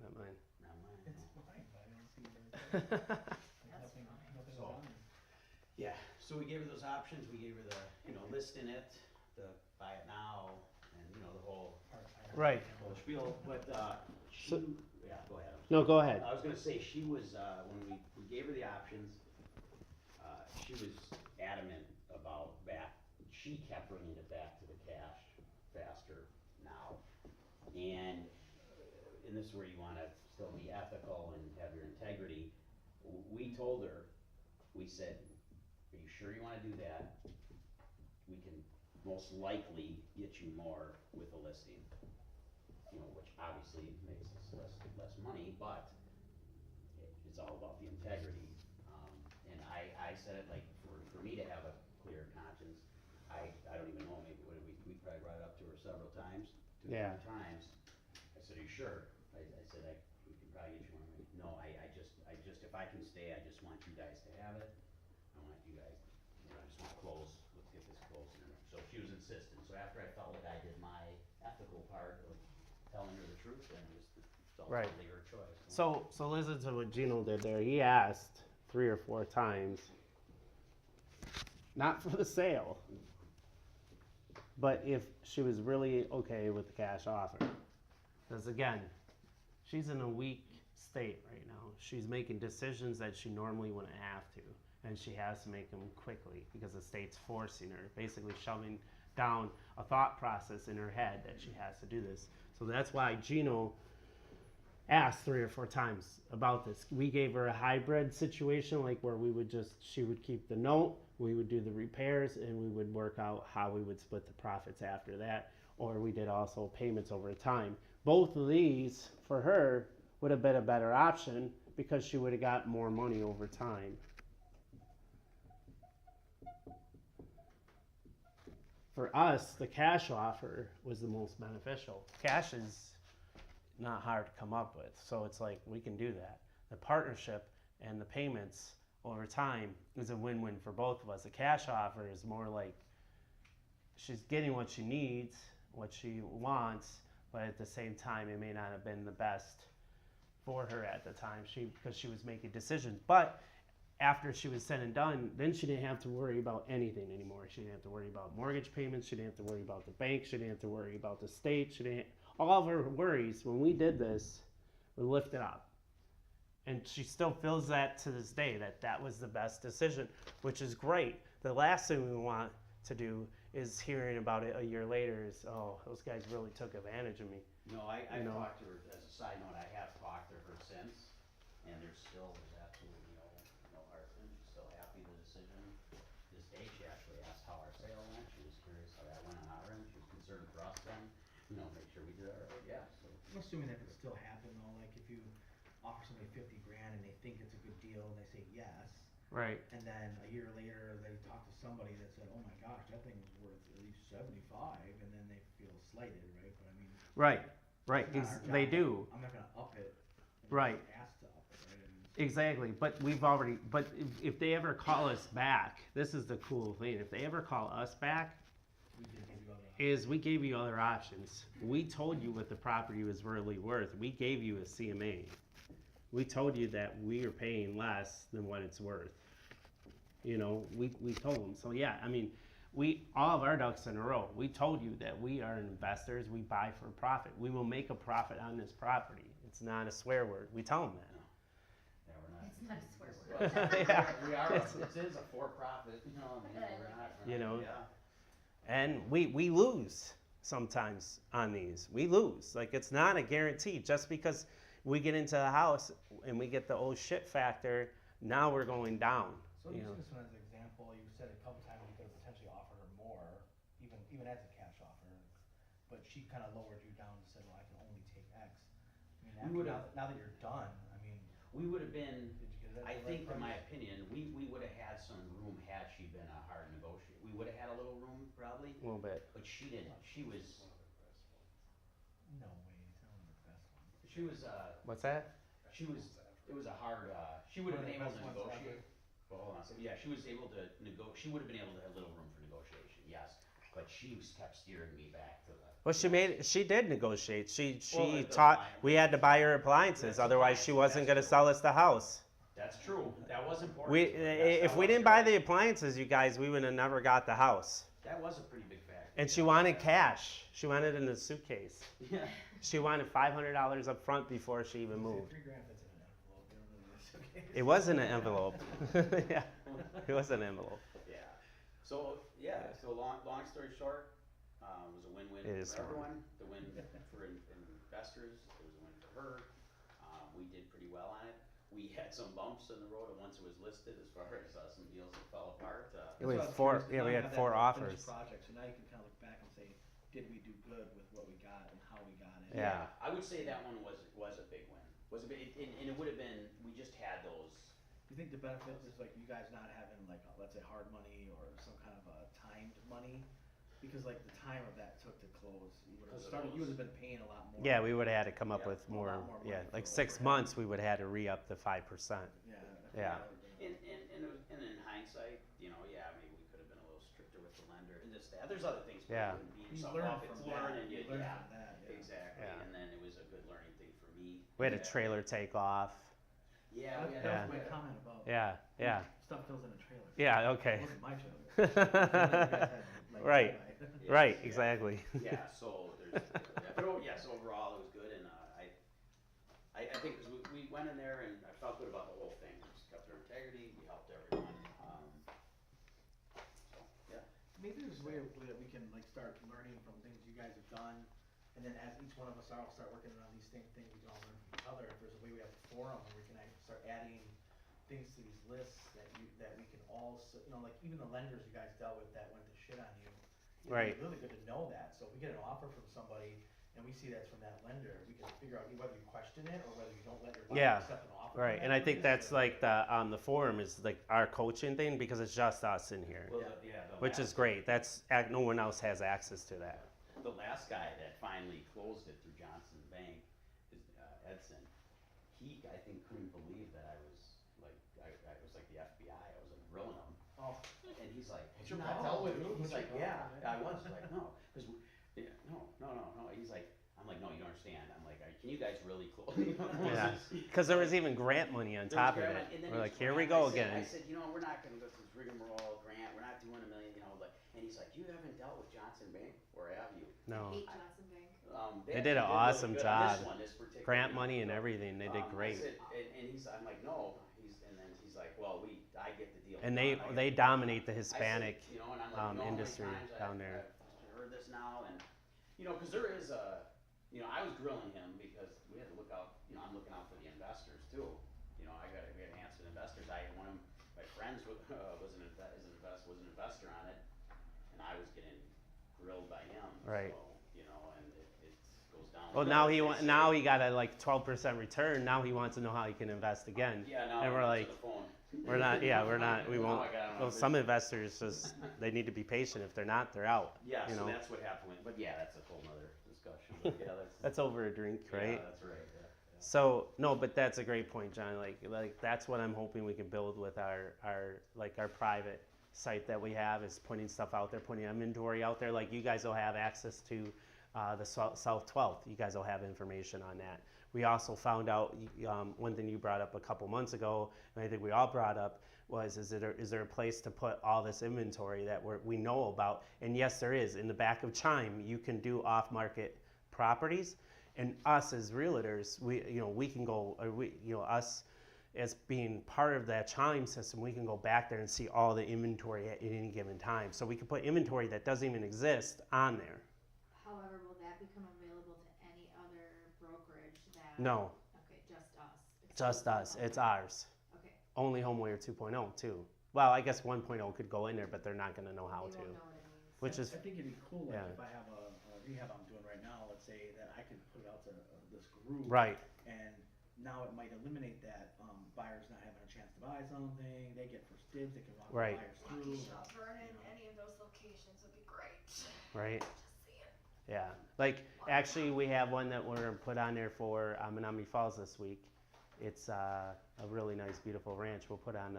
Not mine. not mine, It's no. fine, but I don't see where it's. Like That's nothing fine. was So- done. So we gave her those options, we gave her the, listing it, the buy it now, and, the whole Right. spiel, but, she, So- yeah, go ahead. No, go ahead. I was gonna say, she was, when we gave her the options, she was adamant about she kept bringing it back to the cash faster now. And this is where you wanna still be ethical and have your integrity. We told her, we said, are you sure you wanna do that? We can most likely get you more with a listing. Which obviously makes us less money, but it's all about the integrity. And I said it like, for me to have a clear conscience, I don't even know, maybe we probably brought it up to her several times, two or Yeah. three times. I said, are you sure? I said, we can probably get you one. No, I just, if I can stay, I just want you guys to have it. I want you guys, I just want to close, let's get this closed. So she was insistent, so after I felt like I did my ethical part of telling her the truth, then it's Right. ultimately her choice. So listen to what Gino did there. He asked 3 or 4 times, not for the sale, but if she was really okay with the cash offer. Because again, she's in a weak state right now. She's making decisions that she normally wouldn't have to, and she has to make them quickly because the state's forcing her, basically shoving down a thought process in her head that she has to do this. So that's why Gino asked 3 or 4 times about this. We gave her a hybrid situation, like where she would keep the note, we would do the repairs, and we would work out how we would split the profits after that. Or we did also payments over time. Both of these, for her, would have been a better option because she would have got more money over time. For us, the cash offer was the most beneficial. Cash is not hard to come up with, so it's like we can do that. The partnership and the payments over time is a win-win for both of us. The cash offer is more like she's getting what she needs, what she wants, but at the same time it may not have been the best for her at the time because she was making decisions. But after she was said and done, then she didn't have to worry about anything anymore. She didn't have to worry about mortgage payments, she didn't have to worry about the bank, she didn't have to worry about the state, all of her worries when we did this were lifted up. And she still feels that to this day, that was the best decision, which is great. The last thing we want to do is hearing about it a year later is, oh, those guys really took advantage of me. No, I've talked to her, as a side note, I have talked to her since, and there's absolutely no hard feelings. She's still happy with the decision. This day, she actually asked how our sale went. She was curious how that went on our end. She was concerned for us then, make sure we did our, so. I'm assuming that could still happen though, like if you offer somebody 50 grand and they think it's a good deal and they say yes, Right. and then a year later they talk to somebody that said, oh my gosh, that thing was worth at least 75, and then they feel slighted, right? But I mean, Right. it's not our They job. do. I'm not gonna up it. and Right. Ask to up it, right? I mean, Exactly, but if they ever call us back, this is the cool thing. If they ever call us back, we did give you other we gave you other options. We told you what the property was really worth. We gave you a CMA. We told you that we are paying less than what it's worth. We told them. So yeah, I mean, all of our ducks in a row. We told you that we are investors. We buy for profit. We will make a profit on this property. It's not a swear word. We tell them that. Yeah, we're not. It's not a swear word. Yeah. We are, It's- it is a for-profit, we're not. Yeah. And we lose sometimes on these. We lose. Like, it's not a guarantee. Just because we get into the house and we get the oh shit factor, now we're going down. So You using know. this one as an example, you said a couple times you could have potentially offered her more, even as a cash offer, but she kind of lowered you down and said, well, I can only take X. I mean, We would've- now that you're done, I mean, We would have been, did you get it at I the right think, in my price? opinion, we would have had some room had she been a hard negotiator. We would have had a little room probably, A little bit. but she didn't. She was, No way, it's not one of the best ones. she was, What's that? it was a hard, she would have One of been the able to best ones negotiate. Well, hold on a second. Yeah, she was able to she would have been able to have little room for negotiation, yes. But she kept steering me back to the. Well, she did negotiate. She Well, the taught, appliance- we had to buy her appliances, That's otherwise she appliance, wasn't gonna that's sell us the house. That's true, that was important. We, to her. Yes, if that we was didn't buy great. the appliances, you guys, we would have never got the house. That was a pretty big factor. And she wanted cash. She wanted it in a suitcase. Yeah. She wanted $500 up front before she even moved. $3,000 fits in an envelope, they don't really suitcase. It was in an envelope. Yeah, it was an envelope. Yeah. So long story short, it was a win-win It is for a win. everyone. The win for investors. It was a win for her. We did pretty well on it. We had some bumps in the road, and once it was listed, as far as some deals that fell apart. Yeah, we had That's what I was curious, 'cause yeah, now we you had have 4 that offers. finished project, so now you can kind of look back and say, did we do good with what we got and how we got it? Yeah. I would say that one was a big win. Was a big, and it would have been. We just had those. Do you think the benefit is like you guys not having like, let's say hard money or some kind of a timed money? Because like the time of that took to close, you would have Because of started, you those- would have been paying a lot more. Yeah, we would have had to come up Yeah, with a lot more. more Yeah, money like for 6 overhead. months, we would have had to re-up the 5%. Yeah. Yeah. And in hindsight, yeah, maybe we could have been a little stricter with the lender and this, that. There's other things. Yeah. You Some learn up, from it's that. learning, You you, learn yeah, from that, yeah. exactly. Yeah. And then it was a good learning thing for me. We had a Yeah. trailer take off. Yeah, That, we had that was Yeah. my comment about. Yeah, yeah, Stuff goes in a trailer. yeah. It Okay. wasn't my trailer. You guys had, like, Right. by- Right. Yeah. Exactly. Yeah, so there's, so overall it was good, and I think 'cause we went in there and I felt good about the whole thing. We just kept their integrity, we helped everyone. So yeah, Maybe there's a way that we can like start learning from things you guys have done, and then as each one of us all start working on these same things, we can all learn from each other. If there's a way we have a forum where we can start adding things to these lists that we can all, like even the lenders you guys dealt with that went to shit on you. It'd be Right. really good to know that, so if we get an offer from somebody and we see that's from that lender, we can figure out whether you question it or whether you don't let your Yeah. buyer accept an offer. from Right. that And I think lender. that's like the forum is like our coaching thing because it's just us in here, well, Yeah. the which is last- great. No one else has access to that. The last guy that finally closed it through Johnson Bank is Edson. He, I think, couldn't believe that I was like the FBI. I was like grilling him, Oh, and he's like, "Had It's you your not problem, dealt with dude. me?" He's It's like, your "Yeah, problem, I man." was." Like, "No, because no." He's like, "I'm like, no, you don't understand." I'm like, "Can you guys really close?" Yeah. Because there was even grant money on top of it. We're like, here we go again. I said, we're not going to go through this rigmarole grant. We're not doing $1 million, and he's like, "You haven't dealt with Johnson Bank, or have you?" No. Hate Johnson Bank. They did an actually awesome really good on job. This one, this particular Grant one. money and everything. They did I great. said, and I'm like, no. And then he's like, well, I get the deal. And done. I get they the deal dominate the done." I said, Hispanic and I'm like, how many industry times down there. I've heard this now, and because there is I was grilling him because we had to look out. I'm looking out for the investors too. We had to answer the investors. One of my friends was an investor on it, and I was getting grilled by him. Right. So, and it goes down. Well, now he got a like 12% return. Now he wants to know how he can invest again. Yeah, now And we're I like, answer the phone. We're not. Yeah, we're not. We Now won't. I got him on Well, some video. investors just they need to be patient. If they're not, they're out. Yeah, You so know, that's what happened with, but yeah, that's a whole nother discussion, but yeah, that's. that's over a drink, right? Yeah, that's right, yeah. So no, but that's a great point, John. Like that's what I'm hoping we can build with our private site that we have is putting stuff out there, putting inventory out there. Like you guys will have access to the South 12th. You guys will have information on that. We also found out one thing you brought up a couple months ago, and I think we all brought up was is there a place to put all this inventory that we know about? And yes, there is. In the back of Chime, you can do off-market properties. And us as realtors, we can go, us as being part of that Chime system, we can go back there and see all the inventory at any given time. So we can put inventory that doesn't even exist on there. However, will that become available to any other brokerage that? No, Okay, just us. just us. It's ours. Okay. Only Homewire 2.0 too. Well, I guess 1.0 could go in there, but they're not going to know how They to. won't know what it means. Which is I think it'd be cool, like, yeah. if I have a rehab I'm doing right now, let's say that I could put it out to this group. right. And now it might eliminate that, buyers not having a chance to buy something, they get first dibs, they can walk the Right. buyers through. Vernon, any of those locations would be great. Right. Just see it. Yeah. Like actually, we have one that we're gonna put on there for Menominee Falls this week. It's a really nice, beautiful ranch. We'll put on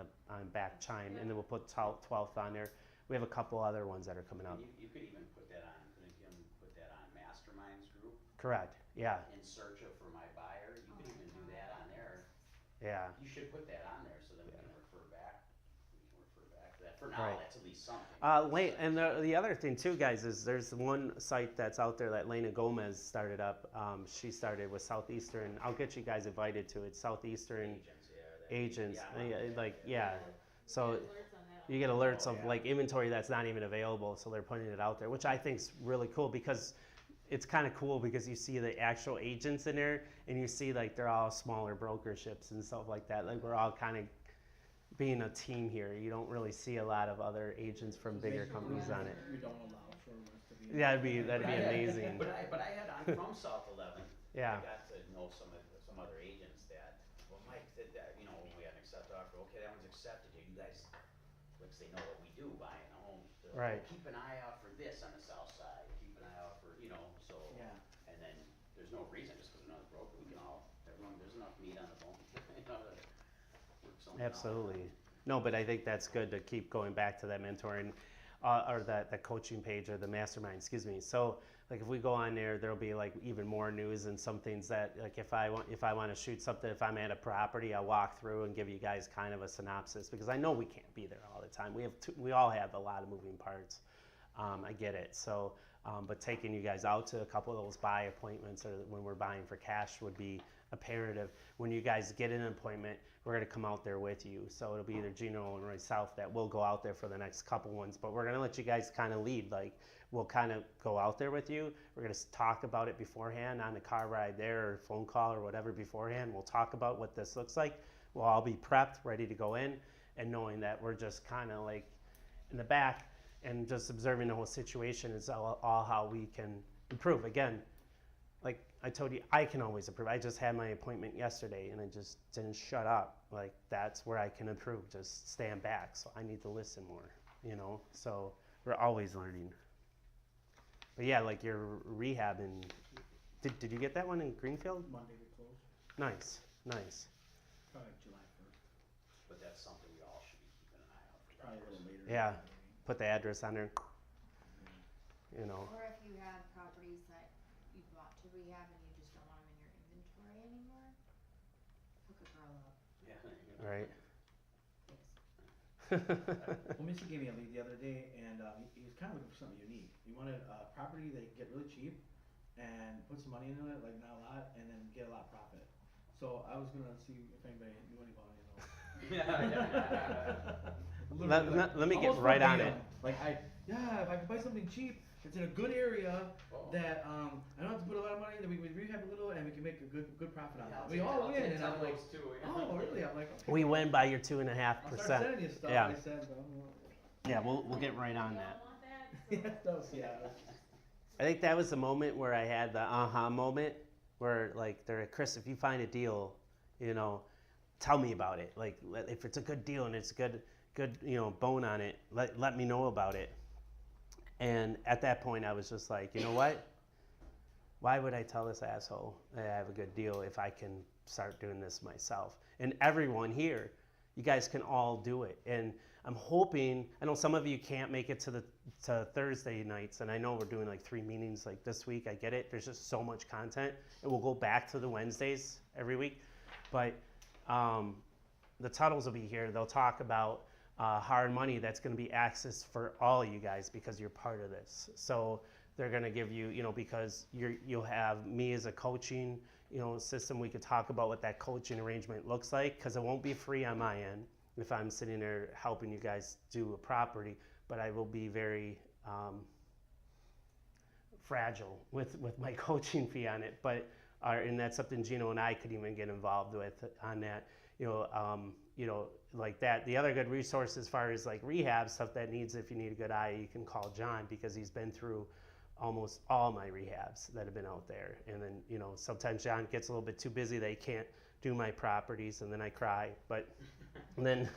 back Chime, and then we'll put 12th on there. We have a couple other ones that are coming up. And you could even put that on, Masterminds group, Correct. Yeah. in search of for my buyer, you could even do that on there. Yeah. You should put that on there, so then we can refer back, to that. For now, Right. that's at least something. Wait, and the other thing too, guys, is there's one site that's out there that Lena Gomez started up. She started with Southeastern. I'll get you guys invited to it. Southeastern Agents. So you get alerts of like inventory that's not even available, so they're putting it out there, which I think's really cool because it's kind of cool because you see the actual agents in there, and you see like they're all smaller brokerships and stuff like that. Like we're all kind of being a team here. You don't really see a lot of other agents from bigger companies on it. We don't allow showrooms to be. Yeah, that'd be amazing. But I had on from South 11. Yeah. I got to know some other agents that, well, Mike did that, you know, when we had an accept offer, okay, that one's accepted. You guys, like, they know what we do buying a home. They're like, Right. "Oh, keep an eye out for this on the south side. Keep an eye out for, you know, so. Yeah. And then there's no reason, just because another broker, we can all, everyone, there's enough meat on the bone. You know, to work something out. Absolutely. No, but I think that's good to keep going back to that mentoring or that coaching page or the mastermind, excuse me. So like if we go on there, there'll be like even more news and some things that like if I want to shoot something, if I'm at a property, I'll walk through and give you guys kind of a synopsis because I know we can't be there all the time. We all have a lot of moving parts. I get it. So, but taking you guys out to a couple of those buy appointments or when we're buying for cash would be imperative. When you guys get an appointment, we're going to come out there with you. So it'll be either Gino or myself that will go out there for the next couple ones, but we're going to let you guys kind of lead. Like we'll kind of go out there with you. We're going to talk about it beforehand on the car ride there or phone call or whatever beforehand. We'll talk about what this looks like. We'll all be prepped, ready to go in, and knowing that we're just kind of like in the back and just observing the whole situation is all how we can improve. Again, like I told you, I can always improve. I just had my appointment yesterday and I just didn't shut up. Like that's where I can improve, just stand back. So I need to listen more, you know? So we're always learning. But yeah, like your rehab did you get that one in Greenfield? Monday we close, Nice, nice. probably like July 1st, But that's something we all should be keeping an eye out for. probably a little later. Yeah. Put the address on there, you know. Or if you have properties that you bought to rehab and you just don't want them in your inventory anymore, hook a girl up. Yeah. Right. Well, Missy gave me a lead the other day, and he was kind of looking for something unique. He wanted a property that he could get really cheap and put some money into it, like not a lot, and then get a lot of profit. So I was gonna see if anybody knew anybody, you know. Let me get almost right on verbatim. it. Like if I could buy something cheap, it's in a good area Oh. that I don't have to put a lot of money, that we rehab a little, and we can make a good profit on Yeah, it. I'll We take- all I'll win, take and some I'm of like, those too, yeah. oh really? I'm like, okay. We win by your I'll start 2.5%. sending you stuff. Yeah. I said, Yeah, we'll get right on We that. all want that, yeah, so. those, yeah. I think that was the moment where I had the aha moment where like they're like, Chris, if you find a deal, you know, tell me about it. Like if it's a good deal and it's good, you know, bone on it, let me know about it. And at that point I was just like, you know what? Why would I tell this asshole that I have a good deal if I can start doing this myself? And everyone here, you guys can all do it. And I'm hoping, I know some of you can't make it to Thursday nights, and I know we're doing like 3 meetings like this week, I get it. There's just so much content. And we'll go back to the Wednesdays every week. But the Tuttles will be here. They'll talk about hard money that's going to be access for all you guys because you're part of this. So they're going to give you, you know, because you'll have me as a coaching, you know, system. We could talk about what that coaching arrangement looks like because it won't be free on my end if I'm sitting there helping you guys do a property, but I will be very fragile with my coaching fee on it. But and that's something Gino and I could even get involved with on that. You know, like that. The other good resource as far as like rehab stuff that needs, if you need a good eye, you can call John because he's been through almost all my rehabs that have been out there. And then, you know, sometimes John gets a little bit too busy that he can't do my properties and then I cry. But then,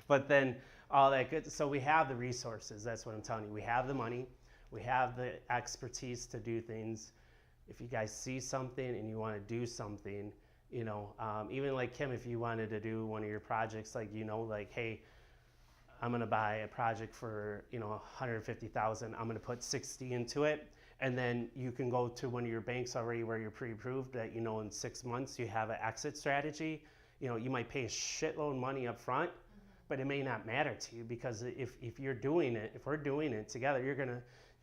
but then all that good. So we have the resources. That's what I'm telling you. We have the money. We have the expertise to do things. If you guys see something and you want to do something, you know, even like Kim, if you wanted to do one of your projects, like, you know, like, hey, I'm going to buy a project for, you know, 150,000. I'm going to put 60 into it. And then you can go to one of your banks already where you're pre-approved that, you know, in 6 months you have an exit strategy. you might pay a shitload of money up front, but it may not matter to you because if you're doing it, if we're doing it together, you're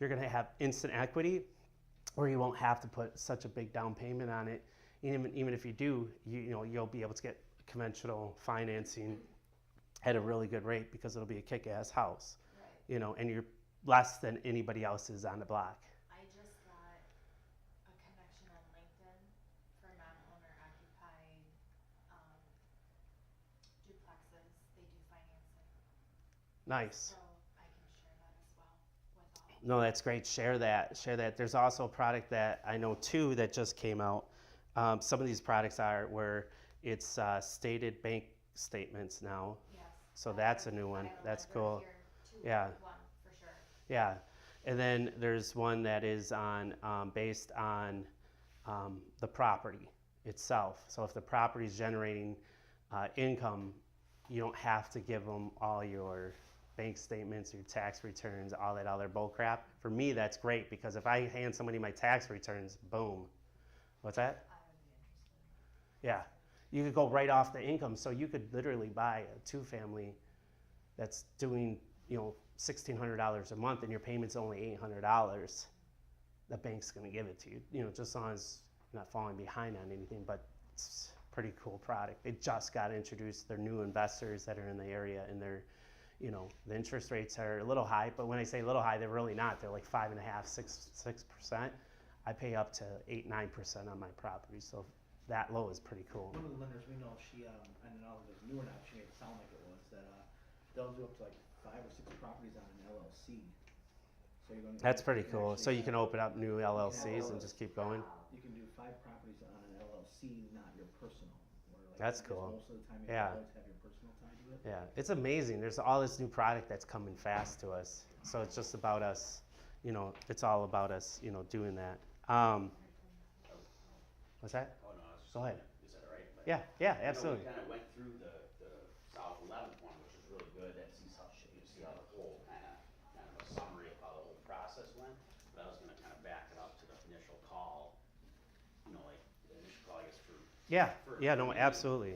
gonna have instant equity, or you won't have to put such a big down payment on it. Even if you do, you'll be able to get conventional financing at a really good rate because it'll be a kick-ass house, Right. And you're less than anybody else's on the block. I just got a connection on LinkedIn for non-owner occupied duplexes. They do financing, Nice. so I can share that as well with all. No, that's great. Share that. Share that. There's also a product that I know too that just came out. Some of these products are where it's stated bank statements now. Yes. So that's a new one. I have a That's lender cool. here too, Yeah. one for sure. Yeah. And then there's one that is on based on the property itself. So if the property is generating income, you don't have to give them all your bank statements, your tax returns, all that other bull crap. For me, that's great because if I hand somebody my tax returns, boom. What's that? I would be interested. Yeah. You could go right off the income. So you could literally buy a two-family that's doing, $1,600 a month and your payment's only $800. The bank's going to give it to you, just as long as you're not falling behind on anything. But it's a pretty cool product. It just got introduced. They're new investors that are in the area, and they're, the interest rates are a little high. But when I say little high, they're really not. They're like 5.5%, 6%. I pay up to 8-9% on my property. So that low is pretty cool. One of the lenders we know, she, I don't know if it's new or not, she made it sound like it was, that, they'll do up to like 5 or 6 properties on an LLC. So you're gonna. That's pretty can cool. So actually you can open up new LLCs and just keep going. You can do 5 properties on an LLC, not your personal. Where like, That's I guess cool. Most of the time you Yeah. always have your personal tie to it. Yeah, it's amazing. There's all this new product that's coming fast to us. So it's just about us, it's all about us, doing that. What's that? Oh, no, I was just. Go ahead. Is that all right? Yeah, absolutely. We kind of went through the South 11th one, which was really good. That sees how, you see how the whole kind of a summary of how the whole process went. But I was gonna kind of back it up to the initial call, like the initial call, I guess, Yeah, for no, me. absolutely.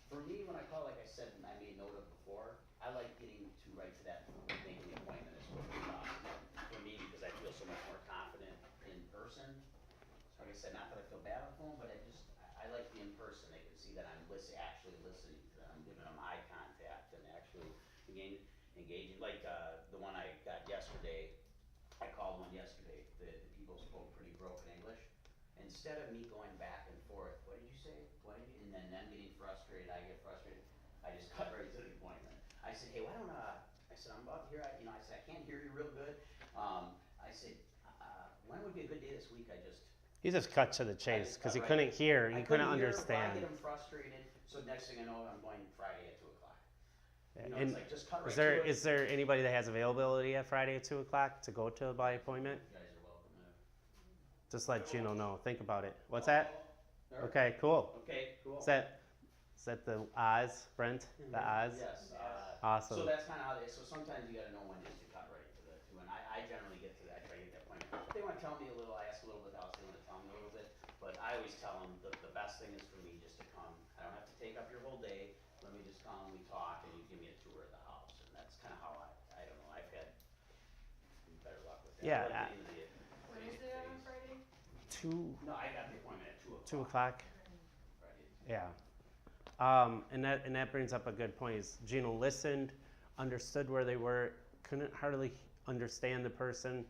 For me, when I call, like I said, and I made note of before, I like getting to right to that, making the appointment as quickly as possible. For me, because I feel so much more confident in person. Like I said, not that I feel bad on the phone, but I like the in person. They can see that I'm actually listening to them, giving them eye contact and actually engaging. Like the one I got yesterday, I called one yesterday. The people spoke pretty broken English. Instead of me going back and forth, what did you say? What did you? And then them getting frustrated, I get frustrated. I just cut right to the appointment. I said, hey, why don't I said I'm about here. I said I can't hear you real good. I said, when would be a good day this week? He just cut to the chase because he couldn't hear, he couldn't understand. I get him frustrated. So next thing I know, I'm going Friday at 2 o'clock. And it's like just cut right is there to it. is there anybody that has availability at Friday at 2 o'clock to go to by appointment? You guys are welcome. Just let Gino know. Think about it. What's that? All right. Okay, cool. Okay, cool. Is that the Oz, Brent? The Oz? Yes. Awesome. So that's kind of how they. So sometimes you got to know when just to cut right to the. And I generally get to that. I try to get that point. If they want to tell me a little. I ask a little bit else. They want to tell me a little bit. But I always tell them the best thing is for me just to come. I don't have to take up your whole day. Let me just come. We talk, and you give me a tour of the house. And that's kind of how I don't know. I've had better luck with that. Yeah, I like getting the When is it on Friday? 2 No, I got the appointment at 2 o'clock. 2 o'clock? Friday. Yeah. And that brings up a good point. Is Gino listened, understood where they were, couldn't hardly understand the person,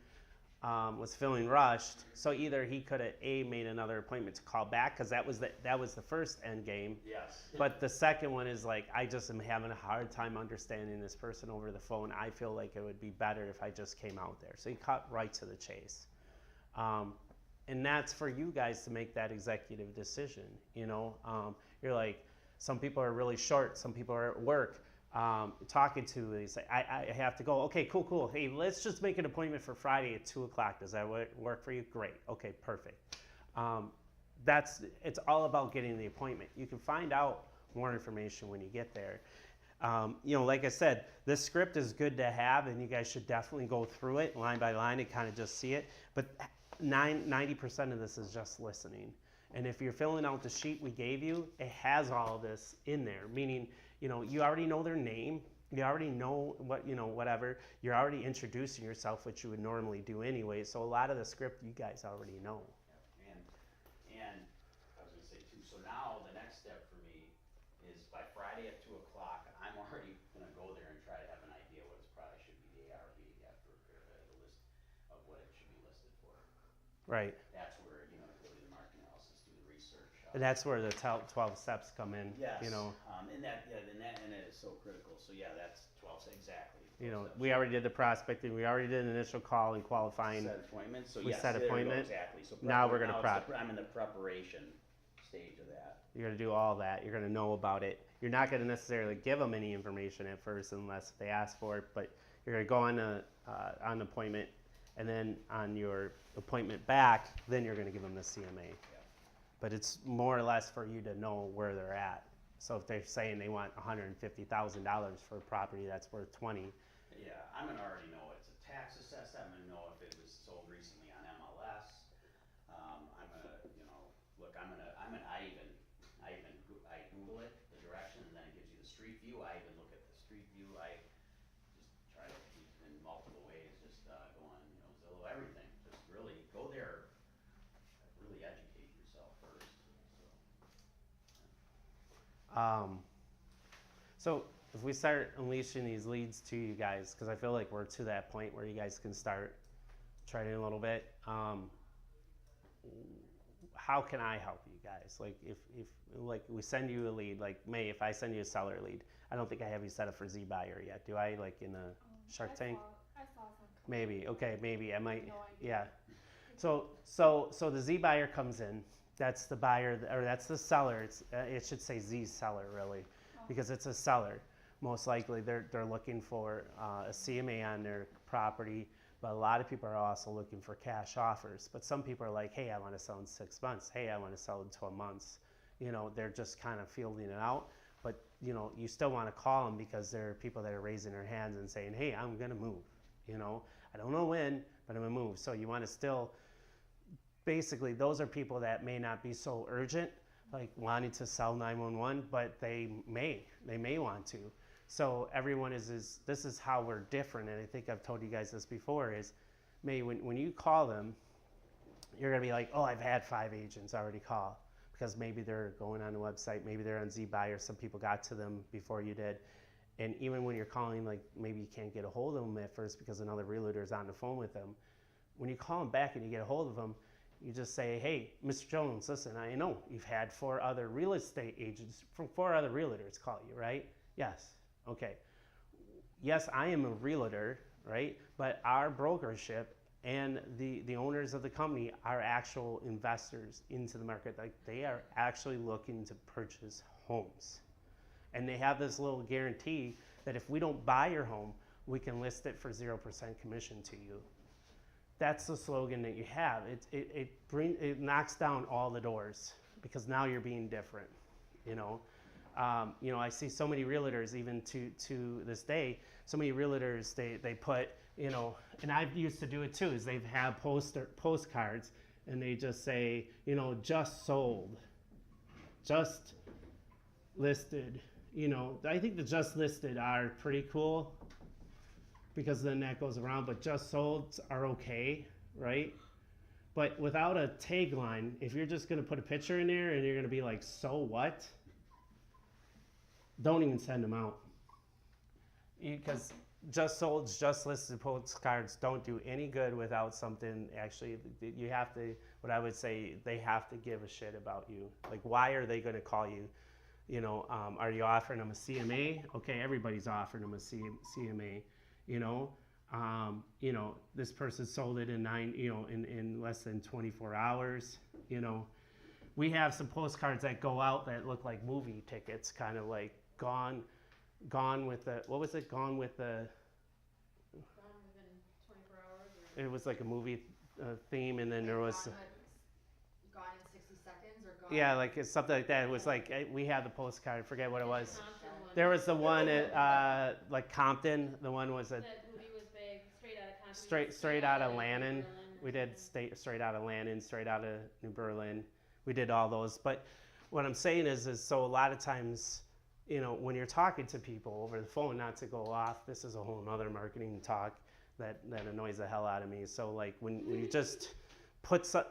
was feeling rushed. So either he could have made another appointment to call back because that was the first end game. Yes. But the second one is like, I just am having a hard time understanding this person over the phone. I feel like it would be better if I just came out there. So he cut right to the chase. And that's for you guys to make that executive decision. You're like, some people are really short. Some people are at work. Talking to, they say, I have to go. Okay, cool. Hey, let's just make an appointment for Friday at 2 o'clock. Does that work for you? Great. Okay, perfect. It's all about getting the appointment. You can find out more information when you get there. Like I said, this script is good to have, and you guys should definitely go through it line by line and kind of just see it. But 90% of this is just listening. And if you're filling out the sheet we gave you, it has all of this in there, meaning, you know, you already know their name, you already know what, you know, whatever, you're already introducing yourself, which you would normally do anyway, so a lot of the script you guys already know. And I was gonna say too, so now the next step for me is by Friday at 2:00, I'm already gonna go there and try to have an idea what it probably should be the ARV after the list of what it should be listed for. Right. That's where, you know, go to the market analysis, do the research. And that's where the 12 steps come in, Yes, you know. and it is so critical, so yeah, that's 12, exactly. You 12 know, steps. we already did the prospecting, we already did an initial call and qualifying. Set appointments, so We yes, set there we go, appointment. exactly, so. Now we're gonna it's prep. I'm in the preparation stage of that. You're gonna do all that. You're gonna know about it. You're not gonna necessarily give them any information at first unless they ask for it. But you're gonna go on an appointment, and then on your appointment back, then you're gonna give them the CMA. But it's more or less for you to know where they're at. So if they're saying they want $150,000 for a property that's worth 20, Yeah, I'm gonna already know it's a tax assessed, I'm gonna know if it was sold recently on MLS. I'm gonna, you know, look, I Google it, the direction, and then it gives you the street view, I even look at the street view, I just try to keep in multiple ways, just, go on, you know, Zillow, everything, just really go there, really educate yourself first, so. So if we start unleashing these leads to you guys, because I feel like we're to that point where you guys can start trading a little bit, how can I help you guys? Like if like we send you a lead, like May, if I send you a seller lead, I don't think I have you set up for Z Buyer yet, do I? Like in a Shark Tank? I saw some. Maybe. Okay, maybe I might. No idea. Yeah. So the Z Buyer comes in. That's the buyer, or that's the seller. It should say Z seller really, because it's a seller. Most likely they're looking for a CMA on their property, but a lot of people are also looking for cash offers. But some people are like, hey, I want to sell in 6 months. Hey, I want to sell in 12 months. You know, they're just kind of fielding it out. But, you know, you still want to call them because there are people that are raising their hands and saying, hey, I'm going to move. You know, I don't know when, but I'm going to move. So you want to still, basically, those are people that may not be so urgent, like wanting to sell 911, but they may want to. So everyone this is how we're different, and I think I've told you guys this before, is when you call them, you're gonna be like, oh, I've had 5 agents already call, because maybe they're going on the website, maybe they're on Z-Buyer, some people got to them before you did. And even when you're calling, like maybe you can't get a hold of them at first because another realtor is on the phone with them. When you call them back and you get a hold of them, you just say, hey, Mr. Jones, listen, I know you've had 4 other real estate agents from 4 other realtors call you, right? Yes. Okay. Yes, I am a realtor, right? But our brokership and the owners of the company are actual investors into the market. Like they are actually looking to purchase homes. And they have this little guarantee that if we don't buy your home, we can list it for 0% commission to you. That's the slogan that you have. It knocks down all the doors because now you're being different, you know. I see so many realtors, even to this day, so many realtors, they put, you know, and I've used to do it too, is they have postcards and they just say, you know, just sold, just listed. You know, I think the just listed are pretty cool because then that goes around, but just solds are okay, right? But without a tagline, if you're just gonna put a picture in there and you're gonna be like, so what? Don't even send them out. Because just solds, just listed postcards don't do any good without something. Actually, you have to, what I would say, they have to give a shit about you. Like, why are they gonna call you? You know, are you offering them a CMA? Okay, everybody's offering them a CMA. You know, this person sold it in less than 24 hours. You know, we have some postcards that go out that look like movie tickets, kind of like gone with the, what was it? Gone within 24 hours. Or it was like a movie theme, and then there was. Gone in 60 seconds or gone? Yeah, like it's something like that. It was like we had the postcard. I forget what it was. Compton one. There was the one at like Compton. The one was a That movie was big, straight out of Compton. straight out of New Lannon. Berlin or We did something. straight out of Lannon, straight out of New Berlin. we did all those. But what I'm saying is so a lot of times, you know, when you're talking to people over the phone, not to go off, this is a whole nother marketing talk that annoys the hell out of me. So like when you just put some,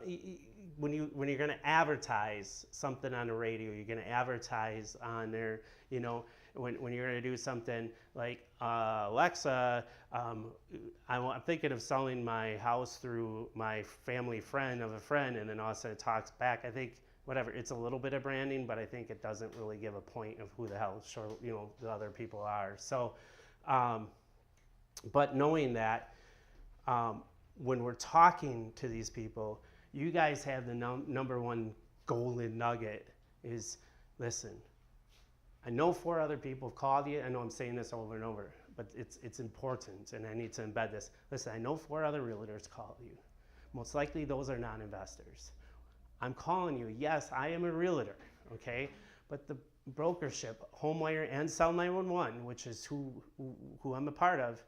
when you're going to advertise something on the radio, you're going to advertise on there, you know, when you're going to do something like, Alexa, I'm thinking of selling my house through my family friend of a friend, and then all of a sudden it talks back. I think, whatever, it's a little bit of branding, but I think it doesn't really give a point of who the hell, sure, you know, the other people are. So, but knowing that, when we're talking to these people, you guys have the number one golden nugget is, listen, I know 4 other people have called you. I know I'm saying this over and over, but it's important, and I need to embed this. Listen, I know 4 other realtors called you. Most likely those are non-investors. I'm calling you. Yes, I am a realtor, okay? But the brokership, Homewire and Sell 911, which is who I'm a part of,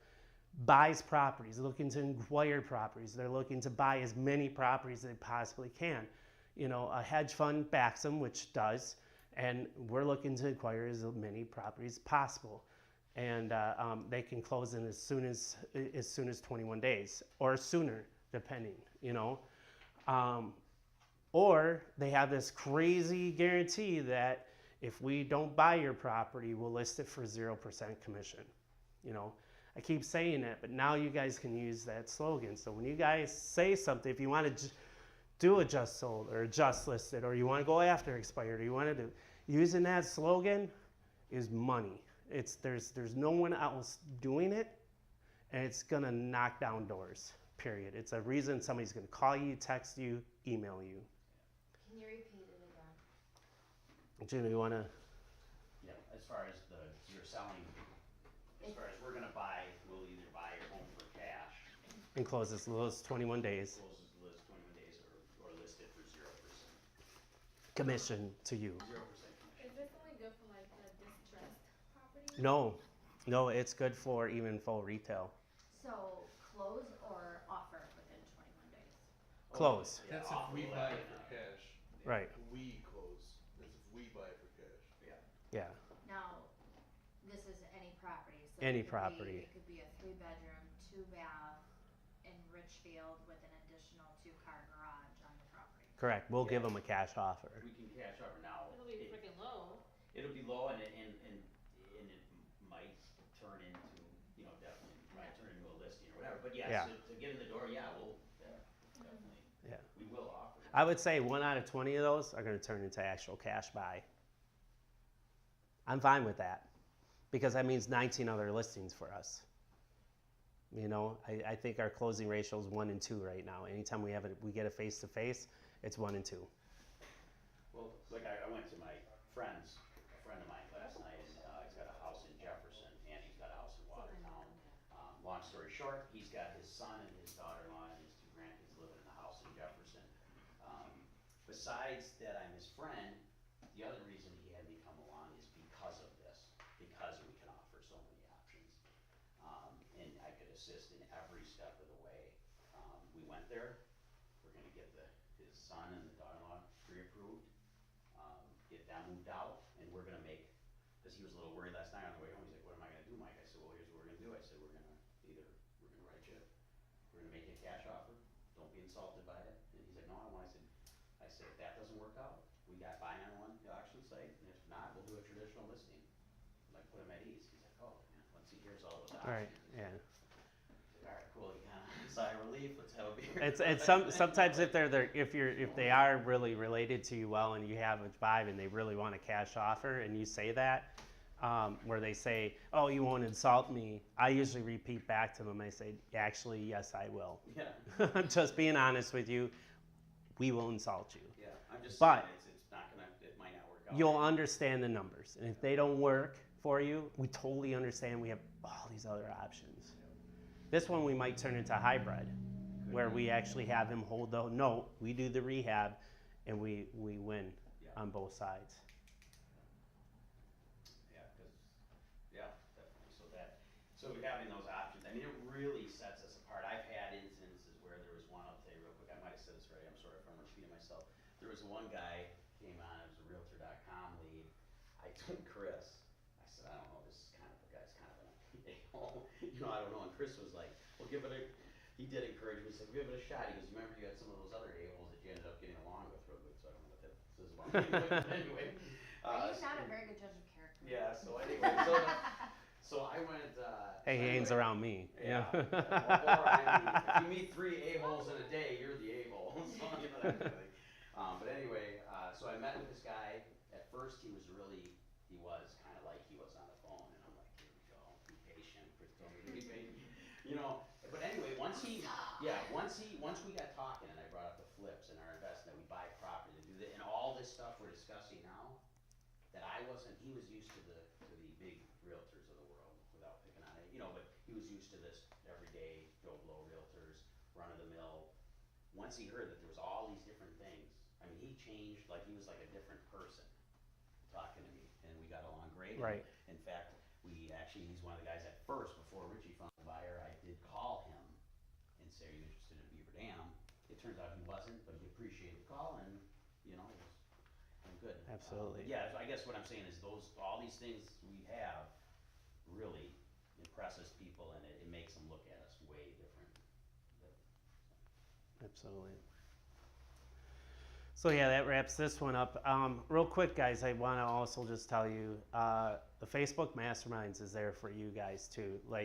buys properties, looking to acquire properties. They're looking to buy as many properties as they possibly can. You know, a hedge fund backs them, which does, and we're looking to acquire as many properties as possible. And they can close in as soon as 21 days or sooner, depending, you know. Or they have this crazy guarantee that if we don't buy your property, we'll list it for 0% commission. You know, I keep saying it, but now you guys can use that slogan. So when you guys say something, if you want to do a just sold or a just listed, or you want to go after expired, or you want to do, using that slogan is money. There's no one else doing it, and it's gonna knock down doors, period. It's a reason somebody's gonna call you, text you, email you. Can you repeat it again? Jimmy, you wanna? Yeah, as far as you're selling, as far as we're gonna buy, we'll either buy your home for cash, And close as low as 21 days. closes the list 21 days, or list it for 0%. Commission to you. 0% Is this only good for like the distressed property? No, it's good for even full retail. So close or offer within 21 days? Close. Yeah, That's if off we the buy left it for and, cash. Right. We close. That's if we buy it for cash. Yeah. Now, this is any property, so. Any it could be- property. It could be a 3-bedroom, 2-bath in Richfield with an additional 2-car garage on the property. Correct. We'll give Yeah. them a cash offer. We can cash over now. It'll be freaking low. It'll be low, and it might turn into, you know, definitely might turn into a listing or whatever. But yes, Yeah. to get in the door, yeah, we'll definitely. Yeah. We will offer. I would say 1 out of 20 of those are going to turn into actual cash buy. I'm fine with that because that means 19 other listings for us. You know, I think our closing ratio is 1 and 2 right now. Anytime we get a face to face, it's 1 and 2. Well, like I went to my a friend of mine last night, and he's got a house in Jefferson, and he's got a house in Watertown. Long story short, he's got his son and his daughter-in-law and his 2 grandkids living in the house in Jefferson. Besides that I'm his friend, the other reason he had me come along is because of this, because we can offer so many options. And I could assist in every step of the way. We went there, we're gonna get his son and the daughter-in-law pre-approved, get them moved out, and we're gonna make, cause he was a little worried last night on the way home, he's like, what am I gonna do, Mike? I said, well, here's what we're gonna do. I said, we're gonna write you, we're gonna make you a cash offer, don't be insulted by it. And he's like, no, I want, I said, if that doesn't work out, we got buying on one auction site, and if not, we'll do a traditional listing. Like, put him at ease. He's like, oh, man, once he hears all those options. All right. Yeah. All right, cool, you kind of sigh of relief, let's have a beer. It's sometimes if they are really related to you well and you have a vibe and they really want a cash offer and you say that, where they say, oh, you won't insult me, I usually repeat back to them. I say, actually, yes, I will. Yeah, Just being honest with you, we will insult you. yeah, I'm just But- saying, it's not gonna, it might not work out. You'll understand the numbers, and if they don't work for you, we totally understand. We have all these other options. This one we might turn into hybrid, where we actually have him hold the note, we do the rehab, and we win on both sides. Yeah, definitely, so having those options, I mean, it really sets us apart. I've had instances where there was one, I'll tell you real quick, I might have said this already, I'm sorry if I'm repeating myself. there was one guy came on, it was a Realtor.com lead. I told Chris, I said, I don't know, this is kind of, the guy's kind of an a-hole. You know, I don't know. And Chris was like, well, give it a, he did encourage me. He said, give it a shot. He goes, remember you had some of those other a-holes that you ended up getting along with real good. So I don't know what that says about me. But anyway. He's not a very good judge of character. Yeah, so anyway, so I went, Hey, he hangs around me. yeah. Or I mean, if you meet 3 a-holes in a day, you're the a-hole. So, you know, that kind of thing. But anyway, so I met with this guy. At first, he was kind of like he was on the phone, and I'm like, here we go, be patient, Chris told me to be patient. You know, but anyway, once we got talking, and I brought up the flips and our investment, we buy property to do that, and all this stuff we're discussing now, that he was used to the big realtors of the world, without picking on it, you know, but he was used to this everyday Joe Blow realtors, run of the mill. Once he heard that there was all these different things, I mean, he changed, like he was like a different person talking to me, and we got along great. Right. In fact, he's one of the guys at first, before Richie found the buyer, I did call him and say, are you interested in Beaver Dam? It turns out he wasn't, but he appreciated the call, and, you know, it was good. Absolutely. Yeah, so I guess what I'm saying is all these things we have really impresses people, and it makes them look at us way different. Absolutely. So yeah, that wraps this one up. Real quick, guys, I want to also just tell you, the Facebook Masterminds is there for you guys too. Like,